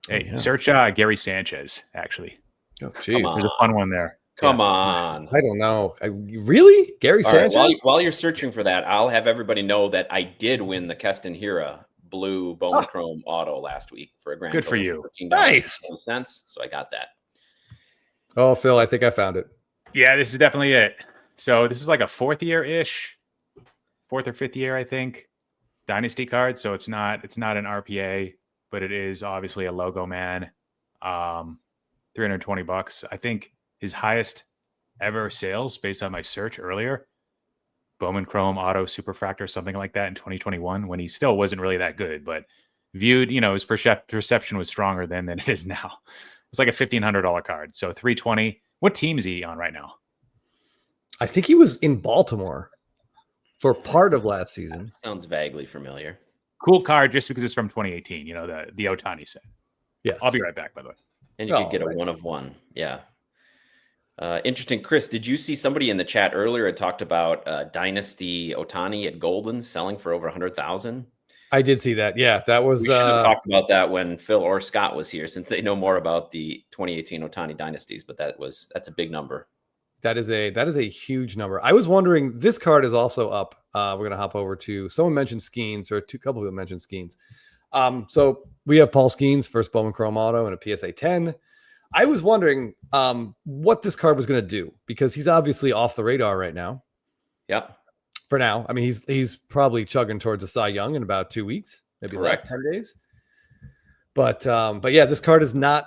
Hey, search Gary Sanchez, actually. Oh, geez. There's a fun one there. Come on. I don't know. Really? Gary Sanchez? Right, while you're searching for that, I'll have everybody know that I did win the Keston Hira blue Bowman Chrome auto last week for a grand good for you. Nice. So I got that. Oh, Phil, I think I found it. Yeah, this is definitely it. So this is like a fourth or fifth year, I think, dynasty card. So it's not an RPA, but it is obviously a logo man. $320. I think his highest ever sales based on my search earlier, Bowman Chrome Auto Superfractor, something like that in 2021, when he still wasn't really that good, but viewed, his perception was stronger then than it is now. It's like a $1,500 card. So 320. What team is he on right now? I think he was in Baltimore for part of last season. Sounds vaguely familiar. Cool card just because it's from 2018, the Ohtani set. Yes. I'll be right back, by the way. And you could get a 1 of 1. Yeah. Interesting. Chris, did you see somebody in the chat earlier had talked about Dynasty Ohtani at Golden selling for over 100,000? I did see that. Yeah, that was. We should have talked about that when Phil or Scott was here, since they know more about the 2018 Ohtani dynasties. But that's a big number. That is a huge number. I was wondering, this card is also up. We're gonna hop over to someone mentioned Skenes, or a couple people mentioned Skenes. So we have Paul Skenes, first Bowman Chrome Auto, and a PSA 10. I was wondering what this card was going to do, because he's obviously off the radar right now. Yep. For now. I mean, he's probably chugging towards a Cy Young in about 2 weeks, maybe less 10 days. But yeah, this card it's not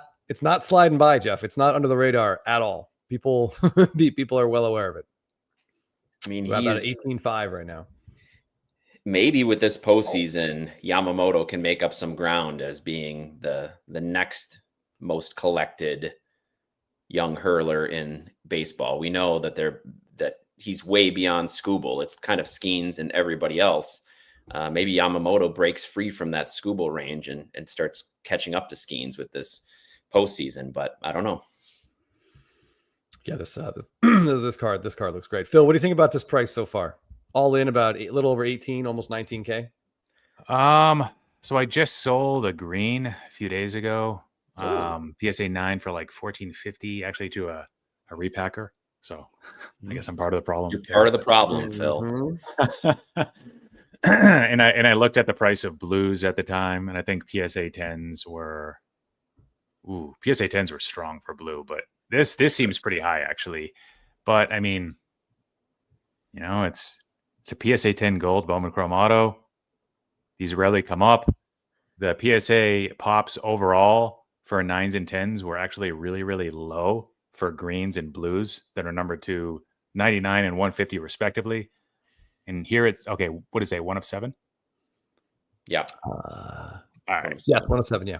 sliding by, Jeff. It's not under the radar at all. People are well aware of it. I mean, he's about 18.5 right now. Maybe with this postseason, Yamamoto can make up some ground as being the next most collected young hurler in baseball. We know that he's way beyond Skubal. It's kind of Skenes and everybody else. Maybe Yamamoto breaks free from that Skubal range and starts catching up to Skenes with this postseason, but I don't know. Yeah, this card looks great. Phil, what do you think about this price so far? All in about a little over 18, almost 19K. So I just sold a green a few days ago. PSA 9 for like $1,450, actually, to a repacker. So I guess I'm part of the problem. You're part of the problem, Phil. And I looked at the price of blues at the time, and I think PSA 10s were strong for blue, but this seems pretty high actually. But I mean, it's a PSA 10 gold Bowman Chrome Auto. These rarely come up. The PSA pops overall for 9s and 10s were actually really, really low for greens and blues that are numbered to 99 and 150 respectively. And here it's okay. What is it? 1 of 7? Yeah. All right. Yeah, 1 of 7. Yeah.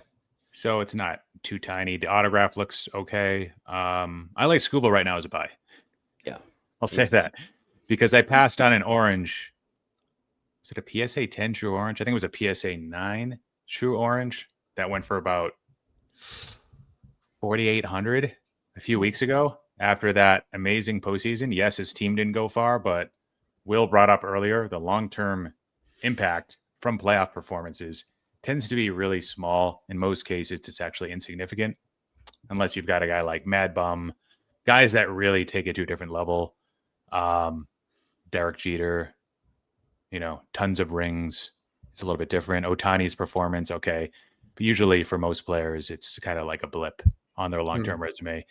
So it's not too tiny. The autograph looks okay. I like Scuba right now as a buy. Yeah. I'll say that because I passed on an orange. Is it a PSA 10 true orange? I think it was a PSA 9 true orange that went for about $4,800 a few weeks ago after that amazing postseason. Yes, his team didn't go far, but Will brought up earlier the long-term impact from playoff performances tends to be really small. In most cases, it's actually insignificant unless you've got a guy like Mad Bum, guys that really take it to a different level. Derek Jeter, tons of rings. It's a little bit different. Ohtani's performance, okay. But usually for most players, it's kind of like a blip on their long-term resume.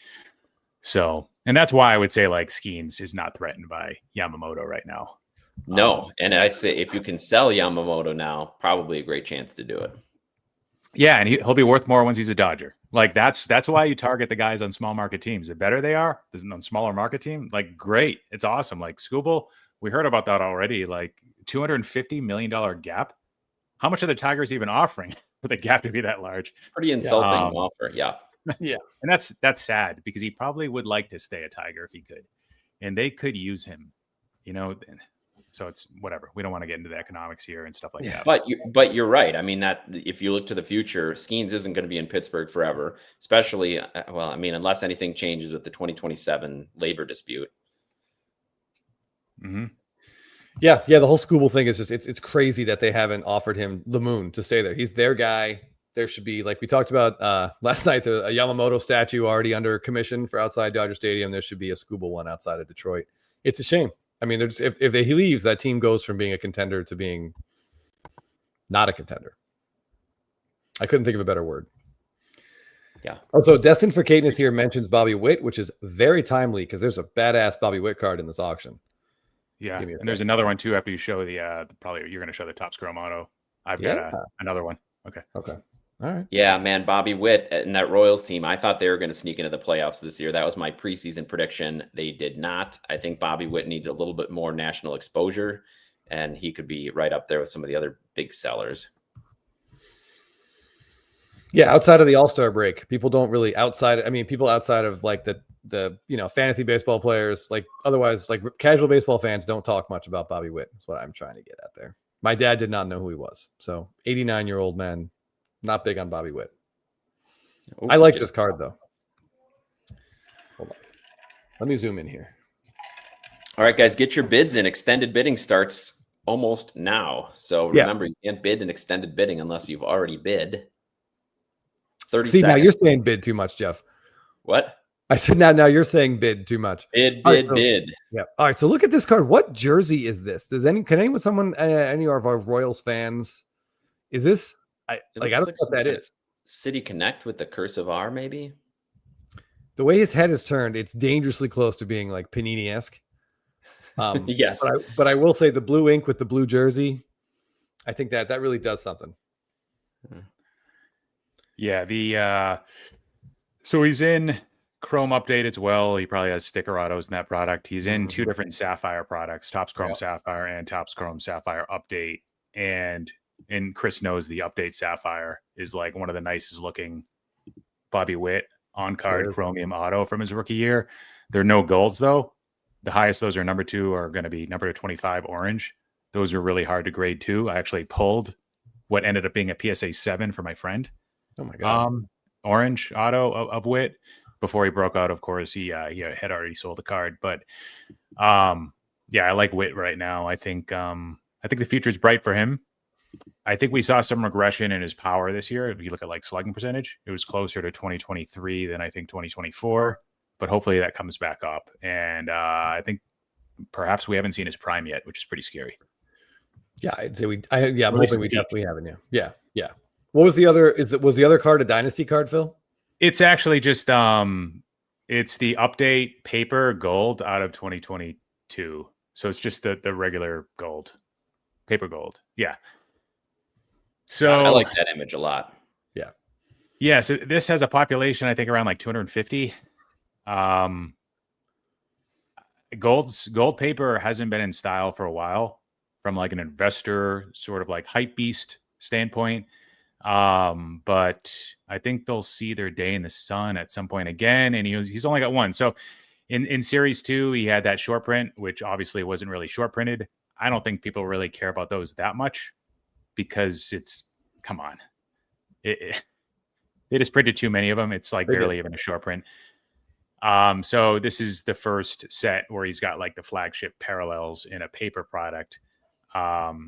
So, and that's why I would say like Skenes is not threatened by Yamamoto right now. No. And I'd say if you can sell Yamamoto now, probably a great chance to do it. Yeah. And he'll be worth more once he's a Dodger. Like that's why you target the guys on small market teams. The better they are on smaller market team, like great. It's awesome. Like Scooble, we heard about that already. Like $250 million gap. How much are the Tigers even offering for the gap to be that large? Pretty insulting offer. Yeah. Yeah. And that's sad because he probably would like to stay a Tiger if he could. And they could use him, So it's whatever. We don't want to get into the economics here and stuff like that. But you're right. I mean, that if you look to the future, Skenes isn't going to be in Pittsburgh forever, especially, unless anything changes with the 2027 labor dispute. Mm-hmm. Yeah. The whole Scooble thing is just, it's crazy that they haven't offered him the moon to stay there. He's their guy. There should be, like we talked about last night, a Yamamoto statue already under commission for outside Dodger Stadium. There should be a Scooble one outside of Detroit. It's a shame. I mean, if he leaves, that team goes from being a contender to being not a contender. I couldn't think of a better word. Yeah. Also, Destined for Caitness here mentions Bobby Witt, which is very timely because there's a badass Bobby Witt card in this auction. Yeah, and there's another one too after you show probably you're going to show the Topps Chrome Auto. I've got another one. Okay. All right. Yeah, man, Bobby Witt and that Royals team, I thought they were going to sneak into the playoffs this year. That was my preseason prediction. They did not. I think Bobby Witt needs a little bit more national exposure, and he could be right up there with some of the other big sellers. Yeah, outside of the All-Star break, people don't really people outside of like the fantasy baseball players, like otherwise like casual baseball fans don't talk much about Bobby Witt. That's what I'm trying to get at there. My dad did not know who he was. So 89-year-old man, not big on Bobby Witt. I like this card though. Hold on. Let me zoom in here. All right, guys, get your bids in. Extended bidding starts almost now. So remember, you can't bid in extended bidding unless you've already bid. 30 seconds. Now you're saying bid too much, Jeff. What? I said now you're saying bid too much. Bid. Yeah. All right. So look at this card. What jersey is this? Any of our Royals fans? Is this? I don't know what that is. City Connect with the cursive R, maybe. The way his head is turned, it's dangerously close to being like Panini-esque. Yes. But I will say the blue ink with the blue jersey, I think that really does something. Yeah. So he's in Chrome Update as well. He probably has sticker autos in that product. He's in two different Sapphire products, Topps Chrome Sapphire and Topps Chrome Sapphire Update. And Chris knows the Update Sapphire is like one of the nicest looking Bobby Witt on-card Chromium auto from his rookie year. There are no golds, though. The highest those are number 2 are going to be number 25 orange. Those are really hard to grade, too. I actually pulled what ended up being a PSA 7 for my friend. Oh, my God. Orange auto of Witt. Before he broke out, of course, he had already sold the card. But, I like Witt right now. I think the future is bright for him. I think we saw some regression in his power this year. If you look at like slugging percentage, it was closer to 2023 than I think 2024. But hopefully that comes back up. And I think perhaps we haven't seen his prime yet, which is pretty scary. Yeah, I'd say I'm hoping we definitely haven't. Yeah. What was the other? Was the other card a dynasty card, Phil? It's actually just it's the Update paper gold out of 2022. So it's just the regular gold, paper gold. Yeah. So I like that image a lot. Yeah. So this has a population, I think, around like 250. Gold paper hasn't been in style for a while. from like an investor sort of like hype beast standpoint. But I think they'll see their day in the sun at some point again. And he's only got one. So in Series 2, he had that short print, which obviously wasn't really short printed. I don't think people really care about those that much because come on. They just printed too many of them. It's like barely even a short print. So this is the first set where he's got like the flagship parallels in a paper product. He's got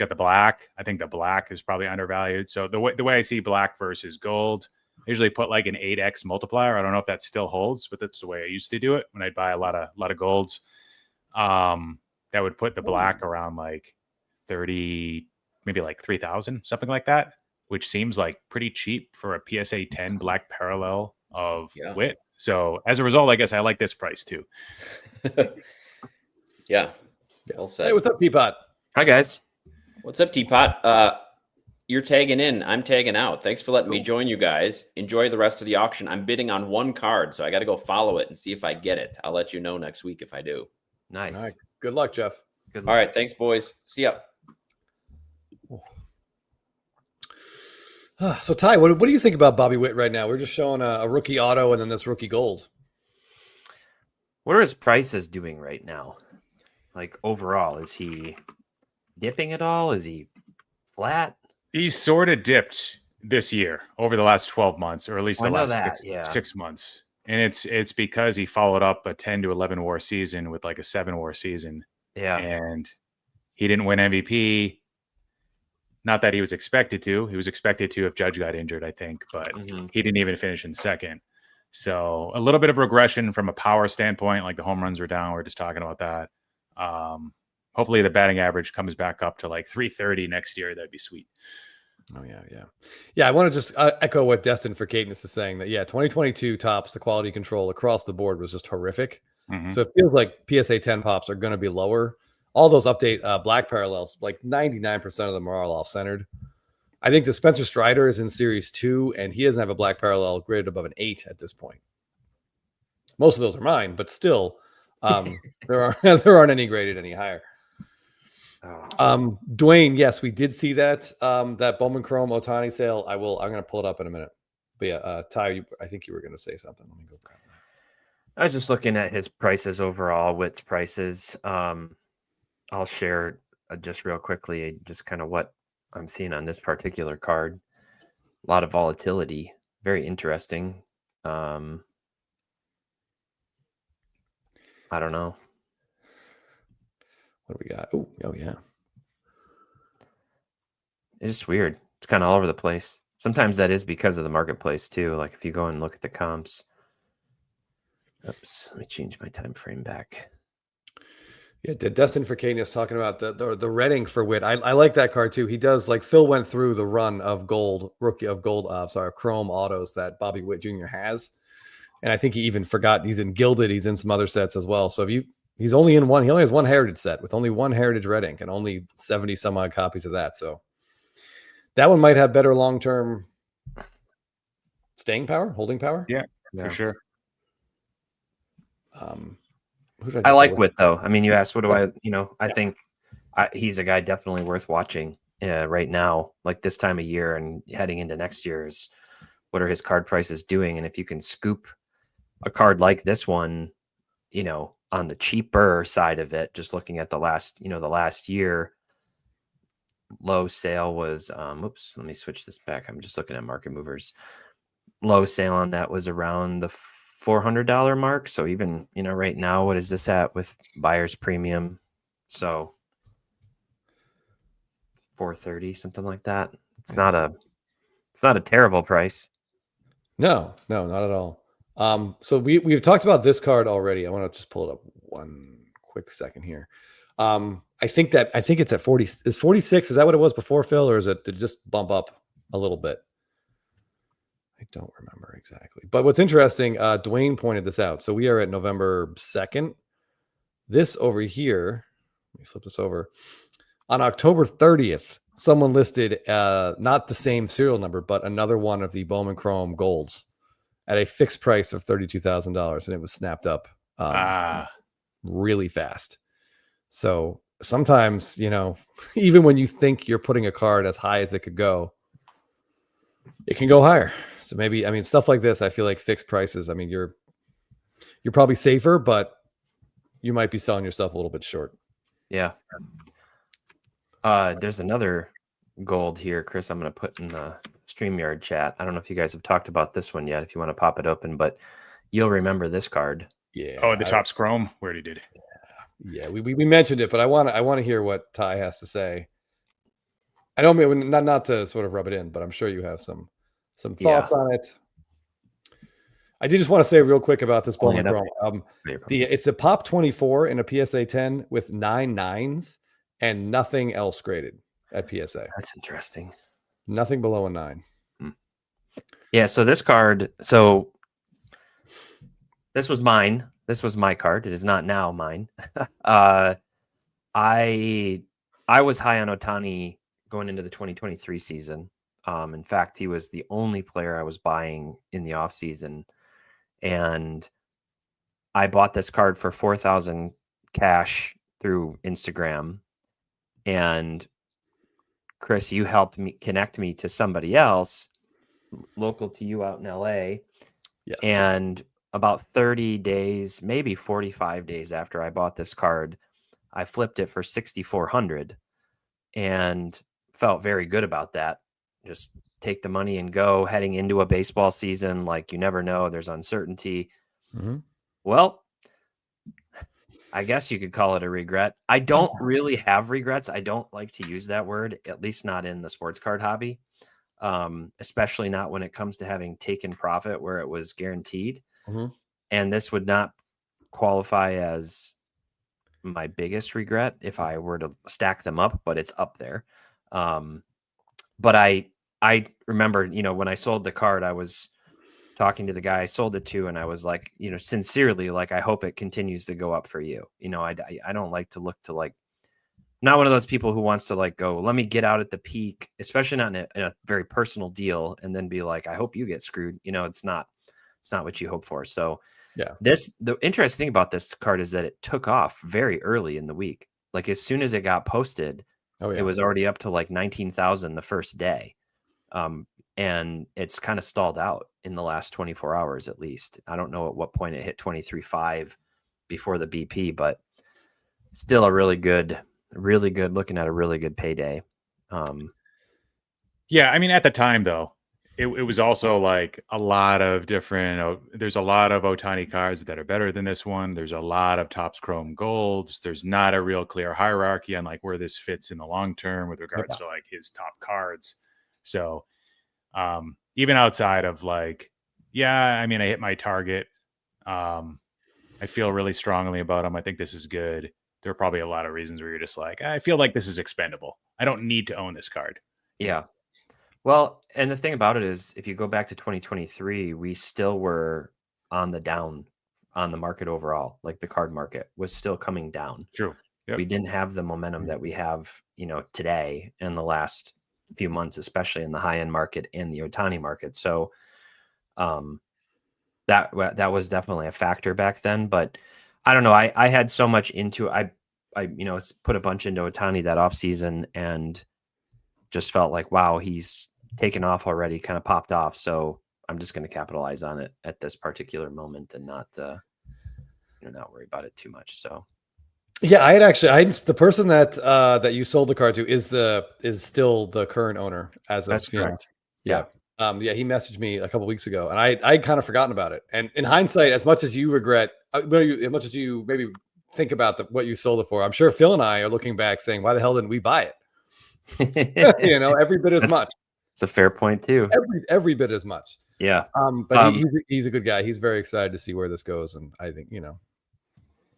the black. I think the black is probably undervalued. So the way I see black versus gold, I usually put like an 8x multiplier. I don't know if that still holds, but that's the way I used to do it when I'd buy a lot of golds. That would put the black around like 30, maybe like 3,000, something like that, which seems like pretty cheap for a PSA 10 black parallel of Witt. So as a result, I guess I like this price too. Yeah. Well said. Hey, what's up, Teapot? Hi, guys. What's up, Teapot? You're tagging in. I'm tagging out. Thanks for letting me join you guys. Enjoy the rest of the auction. I'm bidding on one card, so I got to go follow it and see if I get it. I'll let you know next week if I do. Nice. All right. Good luck, Jeff. Good luck. All right. Thanks, boys. See ya. So, Ty, what do you think about Bobby Witt right now? We're just showing a rookie auto and then this rookie gold. What are his prices doing right now? Like overall, is he dipping at all? Is he flat? He's sort of dipped this year over the last 12 months, or at least the last 6 months. And it's because he followed up a 10 to 11 WAR season with like a 7 WAR season. Yeah. And he didn't win MVP. Not that he was expected to. He was expected to if Judge got injured, I think, but he didn't even finish in second. So a little bit of regression from a power standpoint, like the home runs were down. We're just talking about that. Hopefully the batting average comes back up to like 330 next year. That'd be sweet. Oh, yeah. I want to just echo what Destin for Caitness is saying that, 2022 tops, the quality control across the board was just horrific. So it feels like PSA 10 pops are going to be lower. All those update black parallels, like 99% of them are all off-centered. I think the Spencer Strider is in Series 2, and he doesn't have a black parallel graded above an 8 at this point. Most of those are mine, but still, there aren't any graded any higher. Dwayne, yes, we did see that that Bowman Chrome Ohtani sale. I'm going to pull it up in a minute. But Ty, I think you were going to say something. Let me go grab that. I was just looking at his prices overall, Witt's prices. I'll share just real quickly, just kind of what I'm seeing on this particular card. A lot of volatility, very interesting. I don't know. What do we got? Oh yeah. It's just weird. It's kind of all over the place. Sometimes that is because of the marketplace too. Like if you go and look at the comps. Oops, let me change my time frame back. Yeah, Destin for Caitness talking about the red ink for Witt. I like that card too. He does, like Phil went through the run of chrome autos that Bobby Witt Jr. has. And I think he even forgot he's in Gilded. He's in some other sets as well. So he's only in one. He only has one Heritage set with only one Heritage red ink and only 70 some odd copies of that. So that one might have better long-term staying power, holding power. Yeah. For sure. I like Witt though. I mean, you asked, what do I think he's a guy definitely worth watching right now, like this time of year and heading into next year's. What are his card prices doing? And if you can scoop a card like this one, on the cheaper side of it, just looking at the last year, low sale was, oops, let me switch this back. I'm just looking at market movers. Low sale on that was around the $400 mark. So even, right now, what is this at with buyer's premium? So 430, something like that. It's not a terrible price. No, not at all. So we've talked about this card already. I want to just pull it up one quick second here. I think it's at 40. Is 46? Is that what it was before, Phil, or did it just bump up a little bit? I don't remember exactly. But what's interesting, Dwayne pointed this out. So we are at November 2nd. This over here, let me flip this over. On October 30th, someone listed not the same serial number, but another one of the Bowman Chrome Golds at a fixed price of $32,000, and it was snapped up really fast. So sometimes, even when you think you're putting a card as high as it could go, it can go higher. So maybe, stuff like this, I feel like fixed prices. You're probably safer, but you might be selling yourself a little bit short. Yeah. There's another gold here, Chris, I'm going to put in the StreamYard chat. I don't know if you guys have talked about this one yet, if you want to pop it open, but you'll remember this card. Yeah. Oh, the Topps Chrome, where he did. Yeah, we mentioned it, but I want to hear what Ty has to say. I don't mean not to sort of rub it in, but I'm sure you have some thoughts on it. I did just want to say real quick about this Bowman Chrome. It's a Pop 24 in a PSA 10 with 9 9s and nothing else graded at PSA. That's interesting. Nothing below a 9. Yeah, so this card, this was mine. This was my card. It is not now mine. I was high on Ohtani going into the 2023 season. In fact, he was the only player I was buying in the offseason. And I bought this card for $4,000 cash through Instagram. And Chris, you helped me connect me to somebody else local to you out in LA. Yes. And about 30 days, maybe 45 days after I bought this card, I flipped it for $6,400 and felt very good about that. Just take the money and go heading into a baseball season. Like, you never know. There's uncertainty. Mm-hmm. Well, I guess you could call it a regret. I don't really have regrets. I don't like to use that word, at least not in the sports card hobby, especially not when it comes to having taken profit where it was guaranteed. Mm-hmm. And this would not qualify as my biggest regret if I were to stack them up, but it's up there. But I remember, when I sold the card, I was talking to the guy I sold it to, and I was like, sincerely, like, I hope it continues to go up for you. I don't like to look to, like, not one of those people who wants to, like, go, let me get out at the peak, especially not in a very personal deal, and then be like, I hope you get screwed. It's not what you hope for. So yeah, the interesting thing about this card is that it took off very early in the week. Like, as soon as it got posted, it was already up to like 19,000 the first day. And it's kind of stalled out in the last 24 hours, at least. I don't know at what point it hit 23.5 before the BP, but still a really good, looking at a really good payday. Yeah. At the time though, it was also like a lot of different, there's a lot of Ohtani cards that are better than this one. There's a lot of Topps Chrome Golds. There's not a real clear hierarchy on like where this fits in the long term with regards to like his top cards. So even outside of like, I hit my target. I feel really strongly about him. I think this is good. There are probably a lot of reasons where you're just like, I feel like this is expendable. I don't need to own this card. Yeah. Well, and the thing about it is, if you go back to 2023, we still were on the down on the market overall. Like, the card market was still coming down. True. Yep. We didn't have the momentum that we have, today in the last few months, especially in the high end market and the Ohtani market. So that was definitely a factor back then. But I don't know. I had so much into I put a bunch into Ohtani that offseason and just felt like, wow, he's taken off already, kind of popped off. So I'm just going to capitalize on it at this particular moment and not worry about it too much. So. Yeah, I the person that you sold the card to is still the current owner as of. That's correct. Yeah. He messaged me a couple weeks ago, and I'd kind of forgotten about it. And in hindsight, as much as you regret, as much as you maybe think about what you sold it for, I'm sure Phil and I are looking back saying, why the hell didn't we buy it? Every bit as much. It's a fair point too. Every bit as much. Yeah. But he's a good guy. He's very excited to see where this goes, and I think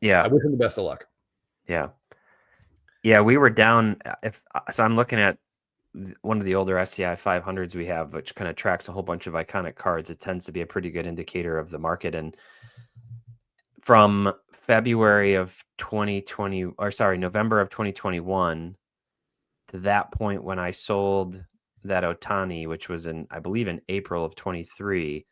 yeah, I wish him the best of luck. Yeah. We were down. So I'm looking at one of the older SCI 500s we have, which kind of tracks a whole bunch of iconic cards. It tends to be a pretty good indicator of the market. And from November of 2021 to that point when I sold that Ohtani, which was I believe in April of 23,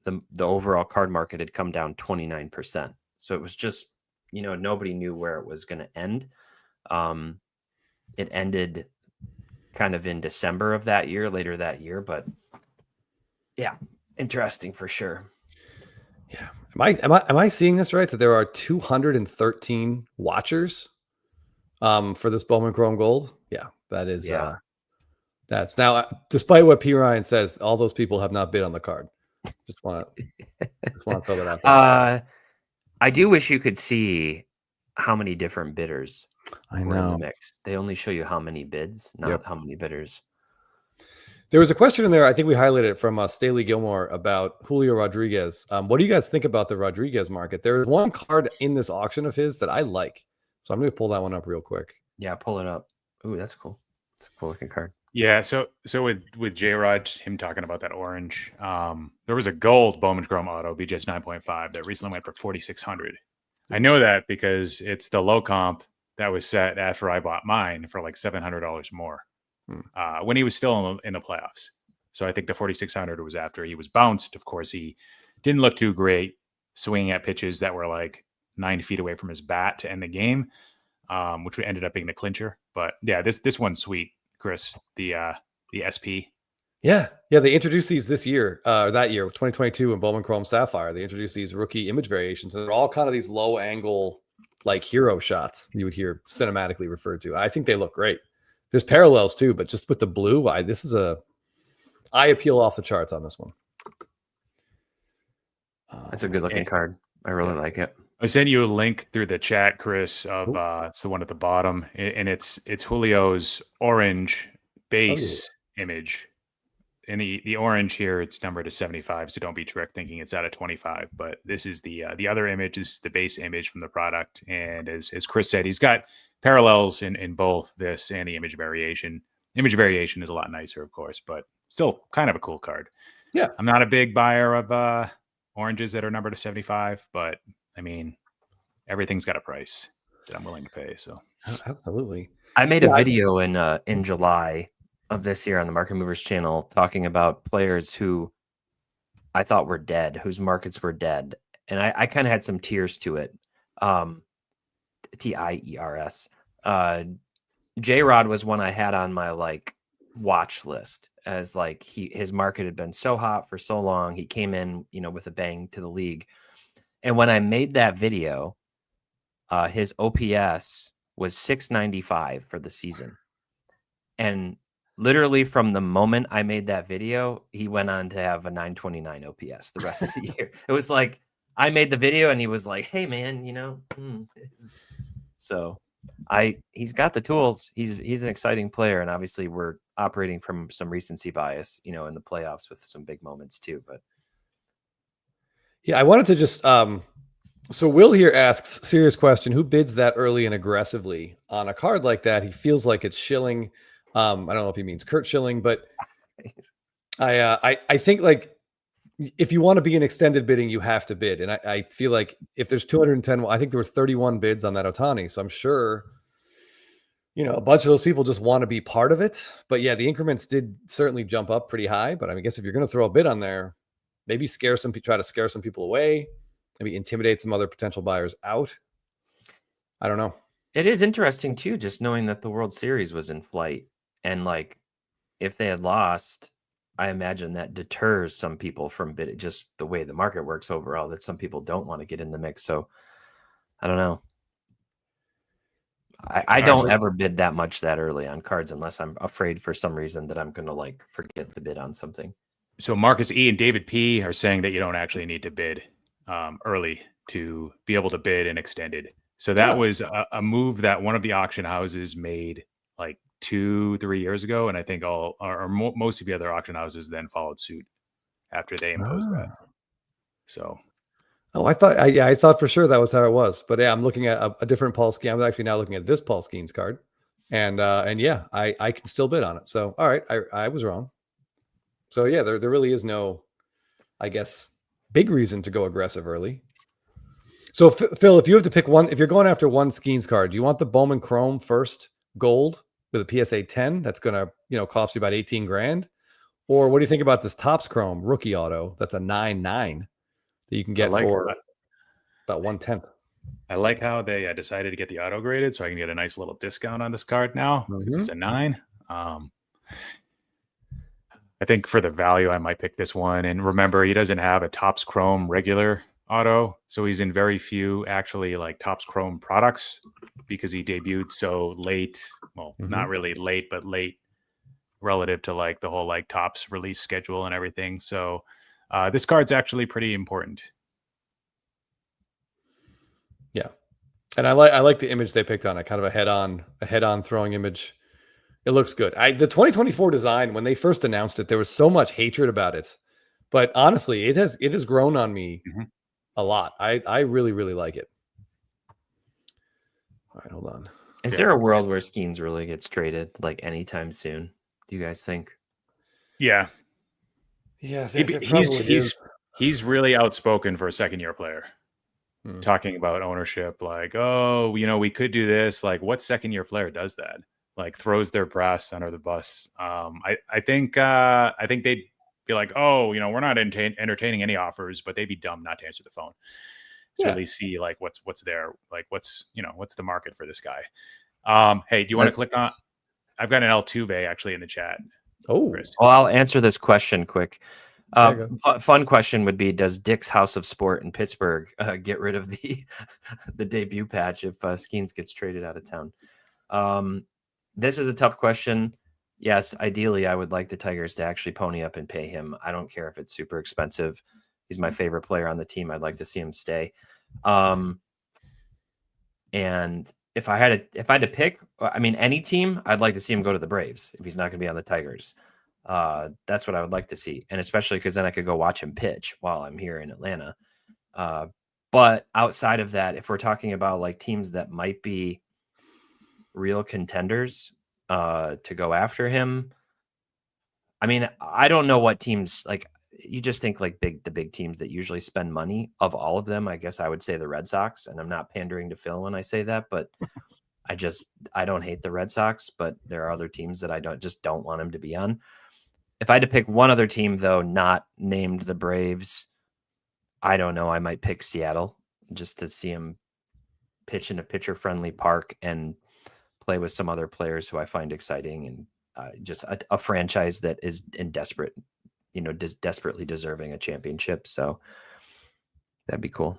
the overall card market had come down 29%. So it was just nobody knew where it was going to end. It ended kind of in December of that year, later that year, but yeah, interesting for sure. Yeah. Am I seeing this right? That there are 213 watchers for this Bowman Chrome Gold? Yeah, that is that's now, despite what P. Ryan says, all those people have not bid on the card. Just want to throw that out there. I do wish you could see how many different bidders were in the mix. They only show you how many bids, not how many bidders. There was a question in there, I think we highlighted it from Staley Gilmore about Julio Rodriguez. What do you guys think about the Rodriguez market? There is one card in this auction of his that I like. So I'm going to pull that one up real quick. Yeah, pull it up. Ooh, that's cool. It's a cool looking card. Yeah, so with J-Rod, him talking about that orange, there was a gold Bowman Chrome Auto, BGS 9.5, that recently went for $4,600. I know that because it's the low comp that was set after I bought mine for like $700 more when he was still in the playoffs. So I think the 4,600 was after he was bounced. Of course, he didn't look too great swinging at pitches that were like 9 feet away from his bat to end the game, which ended up being the clincher. But yeah, this one's sweet, Chris. The SP. Yeah. They introduced these this year, that year, 2022, in Bowman Chrome Sapphire. They introduced these rookie image variations, and they're all kind of these low angle, like hero shots you would hear cinematically referred to. I think they look great. There's parallels too, but just with the blue, this is eye appeal off the charts on this one. That's a good looking card. I really like it. I sent you a link through the chat, Chris, of it's the one at the bottom, and it's Julio's orange base image. And the orange here, it's numbered to 75, so don't be tricked thinking it's out of 25. But this is the other image, is the base image from the product. And as Chris said, he's got parallels in both this and the image variation. Image variation is a lot nicer, of course, but still kind of a cool card. Yeah. I'm not a big buyer of oranges that are numbered to 75, but I mean, everything's got a price that I'm willing to pay. So absolutely. I made a video in July of this year on the Market Movers channel talking about players who I thought were dead, whose markets were dead. And I kind of had some tears to it. TIERS. J-Rod was one I had on my like watch list, as like his market had been so hot for so long. He came in, with a bang to the league. And when I made that video, his OPS was 695 for the season. And literally from the moment I made that video, he went on to have a 929 OPS the rest of the year. It was like, I made the video and he was like, hey man, so he's got the tools. He's an exciting player. And obviously we're operating from some recency bias, in the playoffs with some big moments too, but yeah, I wanted to just, so Will here asks, serious question, who bids that early and aggressively on a card like that? He feels like it's shilling. I don't know if he means Kurt Schilling, but I think like if you want to be in extended bidding, you have to bid. And I feel like if there's 210, I think there were 31 bids on that Ohtani. So I'm sure, a bunch of those people just want to be part of it. But yeah, the increments did certainly jump up pretty high. But I guess if you're going to throw a bid on there, maybe try to scare some people away, maybe intimidate some other potential buyers out. I don't know. It is interesting too, just knowing that the World Series was in flight. And like, if they had lost, I imagine that deters some people from bidding, just the way the market works overall, that some people don't want to get in the mix. So I don't know. I don't ever bid that much that early on cards unless I'm afraid for some reason that I'm going to like forget the bid on something. So Marcus E and David P are saying that you don't actually need to bid early to be able to bid and extended. So that was a move that one of the auction houses made like 2-3 years ago, and I think most of the other auction houses then followed suit after they imposed that. So, I thought for sure that was how it was, but yeah, I'm looking at a different Paul Skenes. I'm actually now looking at this Paul Skenes card, and yeah, I can still bid on it. So all right, I was wrong. So yeah, there really is no, I guess, big reason to go aggressive early. So Phil, if you have to pick one, if you're going after one Skenes card, do you want the Bowman Chrome first gold with a PSA 10 that's going to cost you about 18 grand? Or what do you think about this Topps Chrome rookie auto that's a 9.9 that you can get for about 1/10? I like how they decided to get the auto graded, so I can get a nice little discount on this card now because it's a 9. I think for the value, I might pick this one. And remember, he doesn't have a Topps Chrome regular auto, so he's in very few actually like Topps Chrome products because he debuted so late. Well, not really late, but late relative to like the whole like Topps release schedule and everything. So this card's actually pretty important. Yeah, and I like the image they picked on it, kind of a head-on throwing image. It looks good. The 2024 design, when they first announced it, there was so much hatred about it, but honestly, it has grown on me a lot. I really, really like it. All right, hold on. Is there a world where Skenes really gets traded like anytime soon? Do you guys think? Yeah. Yeah, he's really outspoken for a second-year player. Talking about ownership, like, oh, we could do this. Like, what second-year player does that? Like, throws their brass under the bus. I think they'd be like, oh, we're not entertaining any offers, but they'd be dumb not to answer the phone to really see like what's there, like what's the market for this guy. Hey, do you want to click on? I've got an Altuve actually in the chat. Oh, Chris. Well, I'll answer this question quick. Fun question would be: does Dick's House of Sport in Pittsburgh get rid of the debut patch if Skenes gets traded out of town? This is a tough question. Yes, ideally, I would like the Tigers to actually pony up and pay him. I don't care if it's super expensive. He's my favorite player on the team. I'd like to see him stay. And if I had to pick, I mean, any team, I'd like to see him go to the Braves if he's not going to be on the Tigers. That's what I would like to see. And especially because then I could go watch him pitch while I'm here in Atlanta. But outside of that, if we're talking about like teams that might be real contenders to go after him, I mean, I don't know what teams, like, you just think like the big teams that usually spend money. Of all of them, I guess I would say the Red Sox, and I'm not pandering to Phil when I say that, but I don't hate the Red Sox, but there are other teams that I don't want him to be on. If I had to pick one other team, though, not named the Braves, I don't know. I might pick Seattle just to see him pitch in a pitcher-friendly park and play with some other players who I find exciting, and just a franchise that is desperately deserving a championship. So that'd be cool.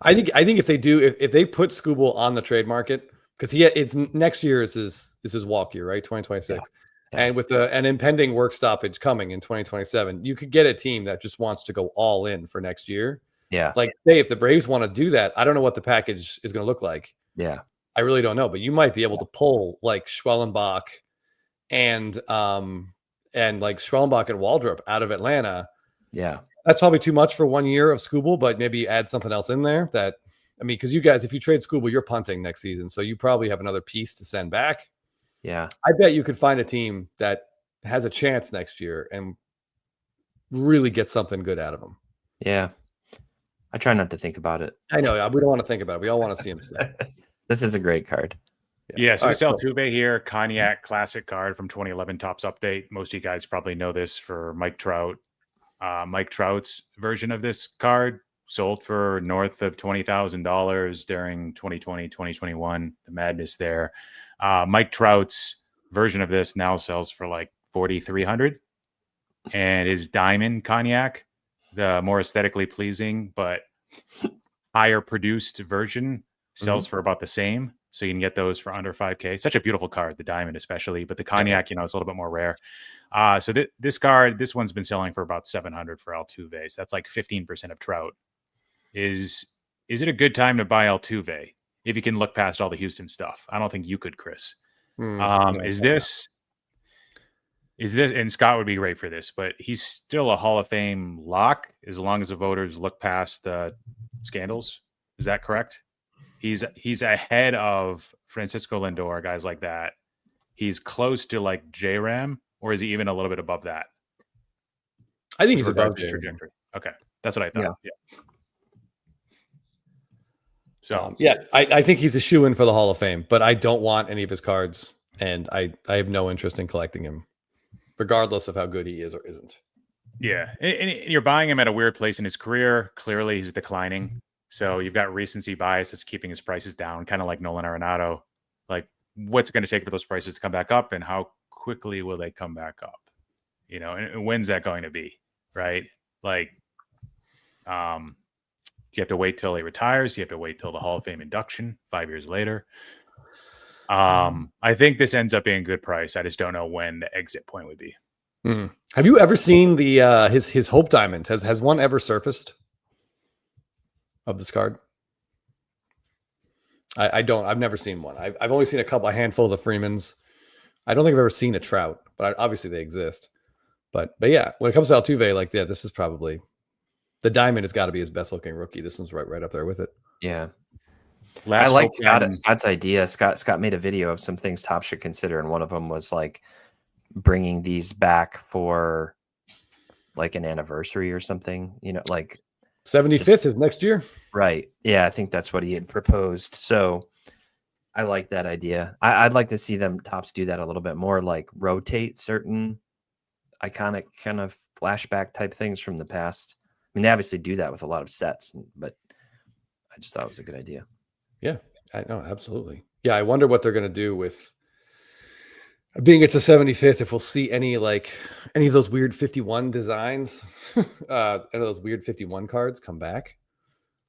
I think if they put Skubal on the trade market, because it's next year is his walk year, right? 2026. Yeah. And with an impending work stoppage coming in 2027, you could get a team that just wants to go all in for next year. Yeah. Like, say, if the Braves want to do that, I don't know what the package is going to look like. Yeah. I really don't know, but you might be able to pull like Schwellenbach and like Schwellenbach and Waldrop out of Atlanta. Yeah. That's probably too much for 1 year of Skubal, but maybe add something else in there because you guys, if you trade Skubal, you're punting next season. So you probably have another piece to send back. Yeah. I bet you could find a team that has a chance next year and really get something good out of them. Yeah. I try not to think about it. I know. We don't want to think about it. We all want to see him stay. This is a great card. Yeah, so this Altuve here, Cognac classic card from 2011 Topps Update. Most of you guys probably know this for Mike Trout. Mike Trout's version of this card sold for north of $20,000 during 2020, 2021. The madness there. Mike Trout's version of this now sells for like $4,300, and his Diamond Cognac, the more aesthetically pleasing but higher produced version, sells for about the same. So you can get those for under $5K. Such a beautiful card, the Diamond especially, but the Cognac, it's a little bit more rare. So this one's been selling for about $700 for Altuve. So that's like 15% of Trout. Is it a good time to buy Altuve if you can look past all the Houston stuff? I don't think you could, Chris. Is this, and Scott would be great for this, but he's still a Hall of Fame lock as long as the voters look past the scandals. Is that correct? He's ahead of Francisco Lindor, guys like that. He's close to like J-Ram, or is he even a little bit above that? I think he's above the trajectory. Okay, that's what I thought. Yeah. So I think he's a shoo-in for the Hall of Fame, but I don't want any of his cards, and I have no interest in collecting him, regardless of how good he is or isn't. Yeah, and you're buying him at a weird place in his career. Clearly, he's declining. So you've got recency bias that's keeping his prices down, kind of like Nolan Arenado. Like, what's it going to take for those prices to come back up, and how quickly will they come back up? You know, and when's that going to be, right? Like, you have to wait till he retires. You have to wait till the Hall of Fame induction 5 years later. I think this ends up being a good price. I just don't know when the exit point would be. Have you ever seen the his Hope Diamond? Has one ever surfaced of this card? I don't. I've never seen one. I've only seen a handful of the Freemans. I don't think I've ever seen a Trout, but obviously they exist. But yeah, when it comes to Altuve, like, yeah, this is probably the Diamond has got to be his best looking rookie. This one's right up there with it. Yeah. I like Scott's idea. Scott made a video of some things Topps should consider, and one of them was like bringing these back for like an anniversary or something. You know, like 75th is next year, right? Yeah, I think that's what he had proposed. So I like that idea. I'd like to see them Topps do that a little bit more, like rotate certain iconic kind of flashback type things from the past. I mean, they obviously do that with a lot of sets, but I just thought it was a good idea. Yeah, I know. Absolutely. Yeah. I wonder what they're going to do with being it's a 75th, if we'll see any of those weird 51 designs, any of those weird 51 cards come back,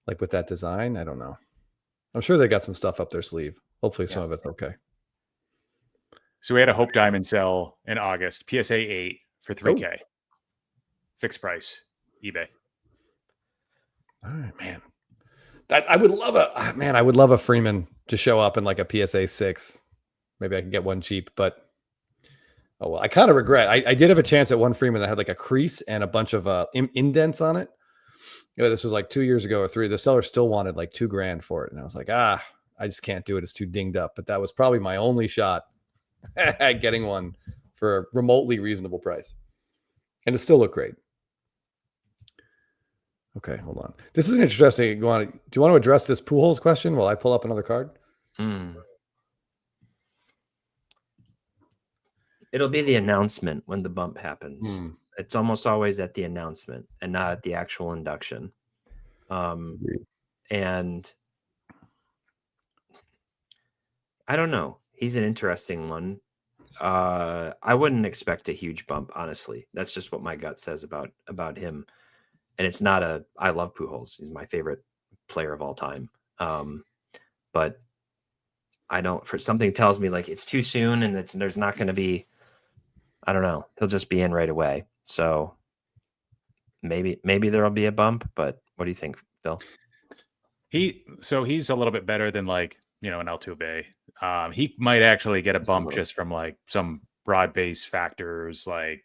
like with that design. I don't know. I'm sure they got some stuff up their sleeve. Hopefully some of it's okay. So we had a Hope Diamond sell in August, PSA 8 for $3K. Fixed price, eBay. All right, man. I would love a Freeman to show up in like a PSA 6. Maybe I can get one cheap, but oh well. I kind of regret. I did have a chance at one Freeman that had like a crease and a bunch of indents on it. You know, this was like 2 years ago or 3. The seller still wanted like $2,000 for it, and I was like, I just can't do it. It's too dinged up. But that was probably my only shot at getting one for a remotely reasonable price, and it still looked great. Okay, hold on. This is an interesting. Do you want to address this Pujols question while I pull up another card? It'll be the announcement when the bump happens. It's almost always at the announcement and not at the actual induction. And I don't know. He's an interesting one. I wouldn't expect a huge bump, honestly. That's just what my gut says about him. And it's not I love Pujols. He's my favorite player of all time. But I don't, for something tells me like it's too soon and there's not going to be, I don't know. He'll just be in right away. So maybe there'll be a bump, but what do you think, Phil? He's a little bit better than like, you know, an Altuve. He might actually get a bump just from like some broad-based factors, like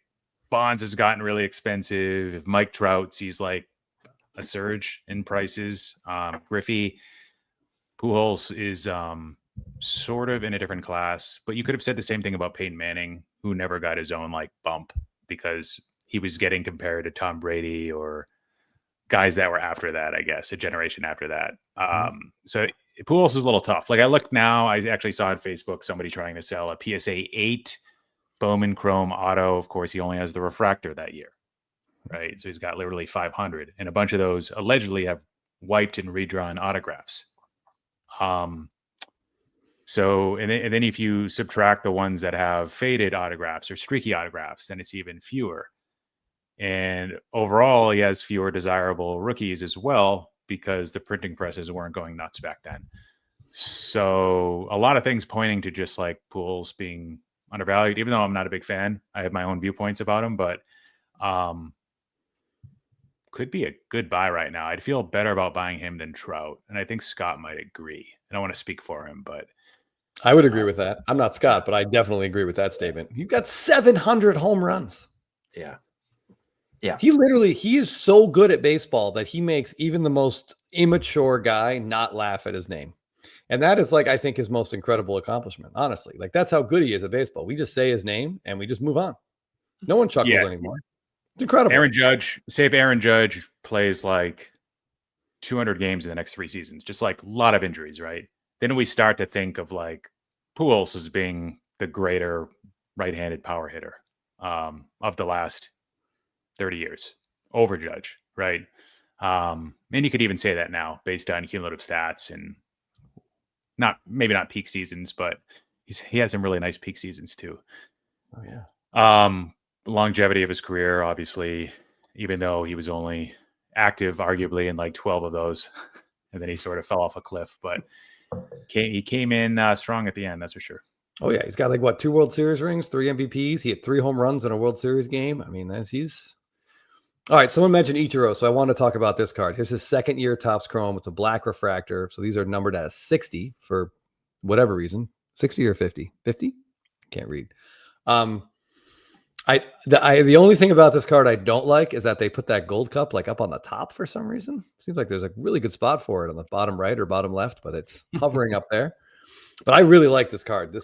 Bonds has gotten really expensive. If Mike Trout sees like a surge in prices, Griffey, Pujols is sort of in a different class, but you could have said the same thing about Peyton Manning, who never got his own like bump because he was getting compared to Tom Brady or guys that were after that, I guess, a generation after that. So Pujols is a little tough. Like I looked now, I actually saw on Facebook somebody trying to sell a PSA 8 Bowman Chrome Auto. Of course, he only has the refractor that year, right? So he's got literally 500, and a bunch of those allegedly have wiped and redrawn autographs. So, and then if you subtract the ones that have faded autographs or streaky autographs, then it's even fewer. And overall, he has fewer desirable rookies as well because the printing presses weren't going nuts back then. So a lot of things pointing to just like Pujols being undervalued, even though I'm not a big fan. I have my own viewpoints about him, but could be a good buy right now. I'd feel better about buying him than Trout. And I think Scott might agree. I don't want to speak for him, but I would agree with that. I'm not Scott, but I definitely agree with that statement. You've got 700 home runs. Yeah. Yeah. He is so good at baseball that he makes even the most immature guy not laugh at his name. And that is like, I think his most incredible accomplishment, honestly. Like that's how good he is at baseball. We just say his name and we just move on. No one chuckles anymore. It's incredible. Aaron Judge plays like 200 games in the next 3 seasons, just like a lot of injuries, right? Then we start to think of like Pujols as being the greater right-handed power hitter of the last 30 years over Judge, right? And you could even say that now based on cumulative stats and maybe not peak seasons, but he had some really nice peak seasons too. Oh yeah. Longevity of his career, obviously, even though he was only active arguably in like 12 of those, and then he sort of fell off a cliff, but he came in strong at the end, that's for sure. Oh yeah, he's got like what, 2 World Series rings, 3 MVPs. He had 3 home runs in a World Series game. I mean, he's all right. Someone mentioned Ichiro, so I want to talk about this card. Here's his second year Topps Chrome. It's a black refractor, so these are numbered as 60 for whatever reason. 60 or 50? 50? Can't read. The only thing about this card I don't like is that they put that gold cup like up on the top for some reason. Seems like there's a really good spot for it on the bottom right or bottom left, but it's hovering up there. But I really like this card.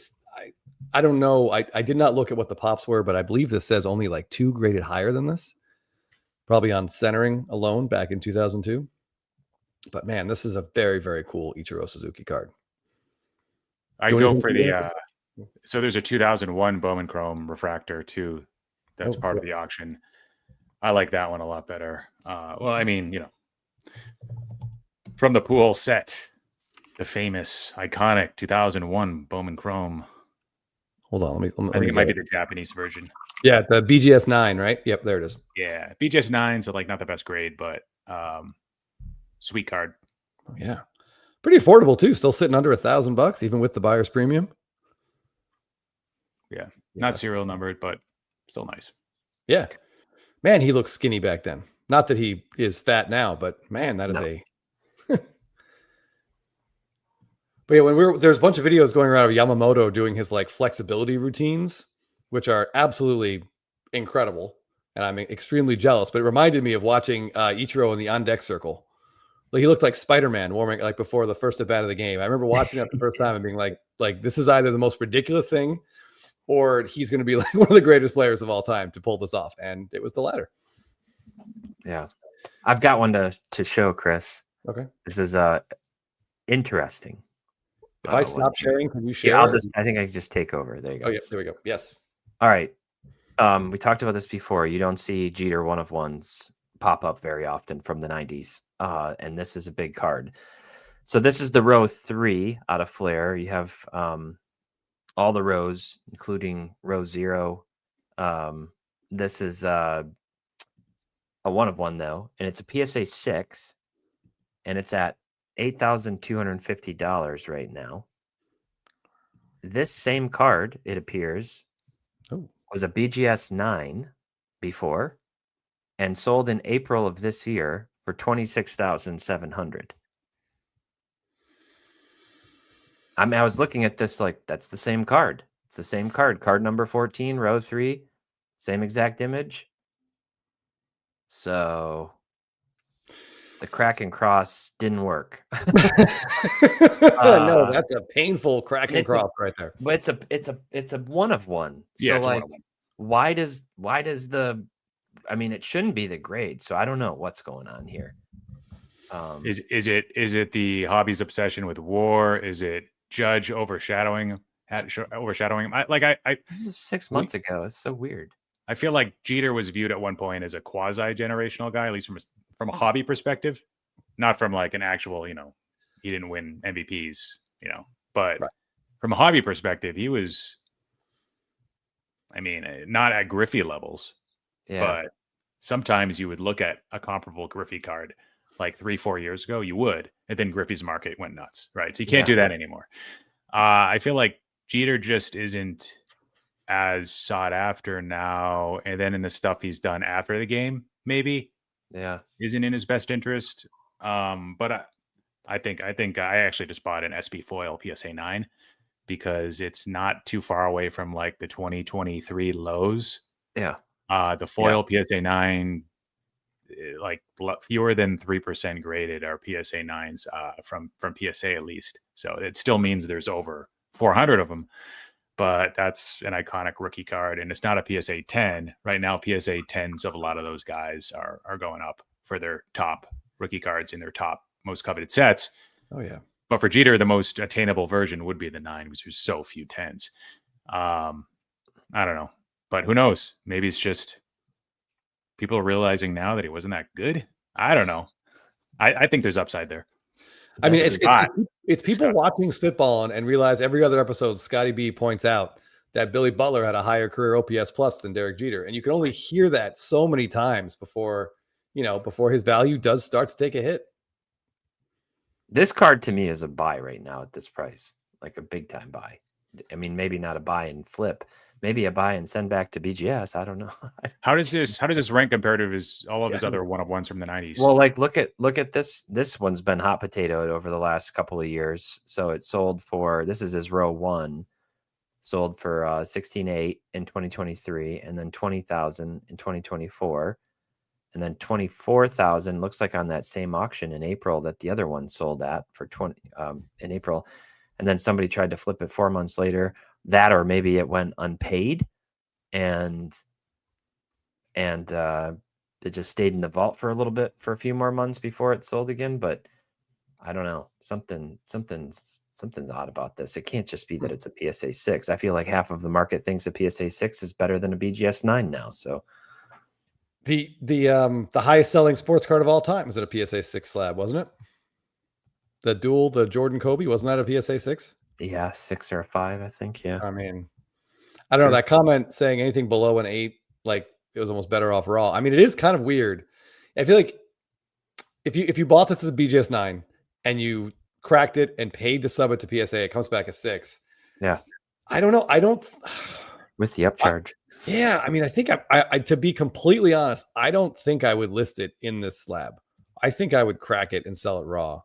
I don't know. I did not look at what the pops were, but I believe this says only like 2 graded higher than this. Probably on centering alone back in 2002. But man, this is a very, very cool Ichiro Suzuki card. I go for so there's a 2001 Bowman Chrome refractor too. That's part of the auction. I like that one a lot better. Well, I mean, from the pool set, the famous, iconic 2001 Bowman Chrome. Hold on, I think it might be the Japanese version. Yeah, the BGS 9, right? Yep, there it is. Yeah, BGS 9's so like not the best grade, but sweet card. Oh, yeah, pretty affordable too. Still sitting under $1,000, even with the buyer's premium. Yeah, not serial numbered, but still nice. Yeah, man, he looked skinny back then. Not that he is fat now, but man, that is a. But yeah, there's a bunch of videos going around of Yamamoto doing his like flexibility routines, which are absolutely incredible, and I'm extremely jealous. But it reminded me of watching Ichiro in the on deck circle. Like he looked like Spider-Man warming like before the first at bat of the game. I remember watching that the first time and being like this is either the most ridiculous thing, or he's going to be like one of the greatest players of all time to pull this off, and it was the latter. Yeah, I've got one to show, Chris. Okay, this is interesting. If I stop sharing, can you share? Yeah, I think I can just take over. There you go. Oh yeah, there we go. Yes. All right. We talked about this before. You don't see Jeter 1-of-1s pop up very often from the 90s. And this is a big card. So this is the row 3 out of Flair. You have all the rows, including row 0. This is a 1-of-1 though, and it's a PSA 6, and it's at $8,250 right now. This same card, it appears, was a BGS 9 before and sold in April of this year for $26,700. I mean, I was looking at this like that's the same card. It's the same card. Card number 14, row 3, same exact image. So the crack and cross didn't work. No, that's a painful crack and cross right there. But it's a 1-of-1. Yeah, so like, why does the? I mean, it shouldn't be the grade. So I don't know what's going on here. Is it the hobby's obsession with WAR? Is it Judge overshadowing him? This was 6 months ago. It's so weird. I feel like Jeter was viewed at one point as a quasi-generational guy, at least from a hobby perspective, not from like an actual, he didn't win MVPs, but right. From a hobby perspective, he was, not at Griffey levels, but sometimes you would look at a comparable Griffey card like 3-4 years ago, you would, and then Griffey's market went nuts, right? So you can't do that anymore. I feel like Jeter just isn't as sought after now, and then in the stuff he's done after the game, maybe isn't in his best interest. But I think I actually just bought an SP foil PSA 9 because it's not too far away from like the 2023 lows. The foil PSA 9, like fewer than 3% graded are PSA 9s from PSA at least. So it still means there's over 400 of them. But that's an iconic rookie card, and it's not a PSA 10. Right now, PSA 10s of a lot of those guys are going up for their top rookie cards in their top most coveted sets. Oh, yeah. But for Jeter, the most attainable version would be the 9 because there's so few 10s. I don't know. But who knows? Maybe it's just people realizing now that he wasn't that good. I don't know. I think there's upside there. I mean, it's people watching Spitballin and realize every other episode, Scotty B points out that Billy Butler had a higher career OPS plus than Derek Jeter. And you can only hear that so many times before his value does start to take a hit. This card to me is a buy right now at this price, like a big time buy. I mean, maybe not a buy and flip, maybe a buy and send back to BGS. I don't know. How does this rank compared to all of his other one-of-ones from the 90s? Well, like look at this. This one's been hot potatoed over the last couple of years. So it sold for, this is his row 1, sold for 16.8 in 2023, and then 20,000 in 2024, and then 24,000 looks like on that same auction in April that the other one sold at for 20 in April, and then somebody tried to flip it 4 months later. That, or maybe it went unpaid, and it just stayed in the vault for a little bit, for a few more months before it sold again. But I don't know, something's odd about this. It can't just be that it's a PSA 6. I feel like half of the market thinks a PSA 6 is better than a BGS 9 now. So the highest selling sports card of all time was at a PSA 6 slab, wasn't it? The Jordan Kobe, wasn't that a PSA 6? Yeah, 6 or a 5, I think. Yeah. I mean, I don't know, that comment saying anything below an 8, like it was almost better off raw. I mean, it is kind of weird. I feel like if you bought this as a BGS 9 and you cracked it and paid to sub it to PSA, it comes back a 6. Yeah. I don't know. I don't. With the upcharge. I mean, I think I to be completely honest, I don't think I would list it in this slab. I think I would crack it and sell it raw.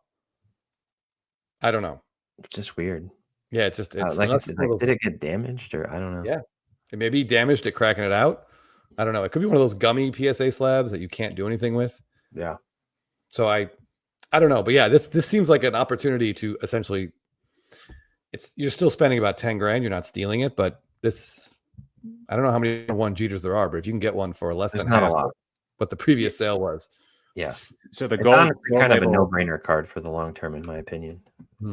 I don't know. It's just weird. Yeah, it's did it get damaged, or I don't know. Yeah, it may be damaged at cracking it out. I don't know. It could be one of those gummy PSA slabs that you can't do anything with. Yeah. So I don't know, but yeah, this seems like an opportunity to essentially. You're still spending about $10,000. You're not stealing it, but this. I don't know how many one Jeters there are, but if you can get one for less than half what the previous sale was. Yeah. So the it's gold honestly kind of a no-brainer card for the long term, in my opinion.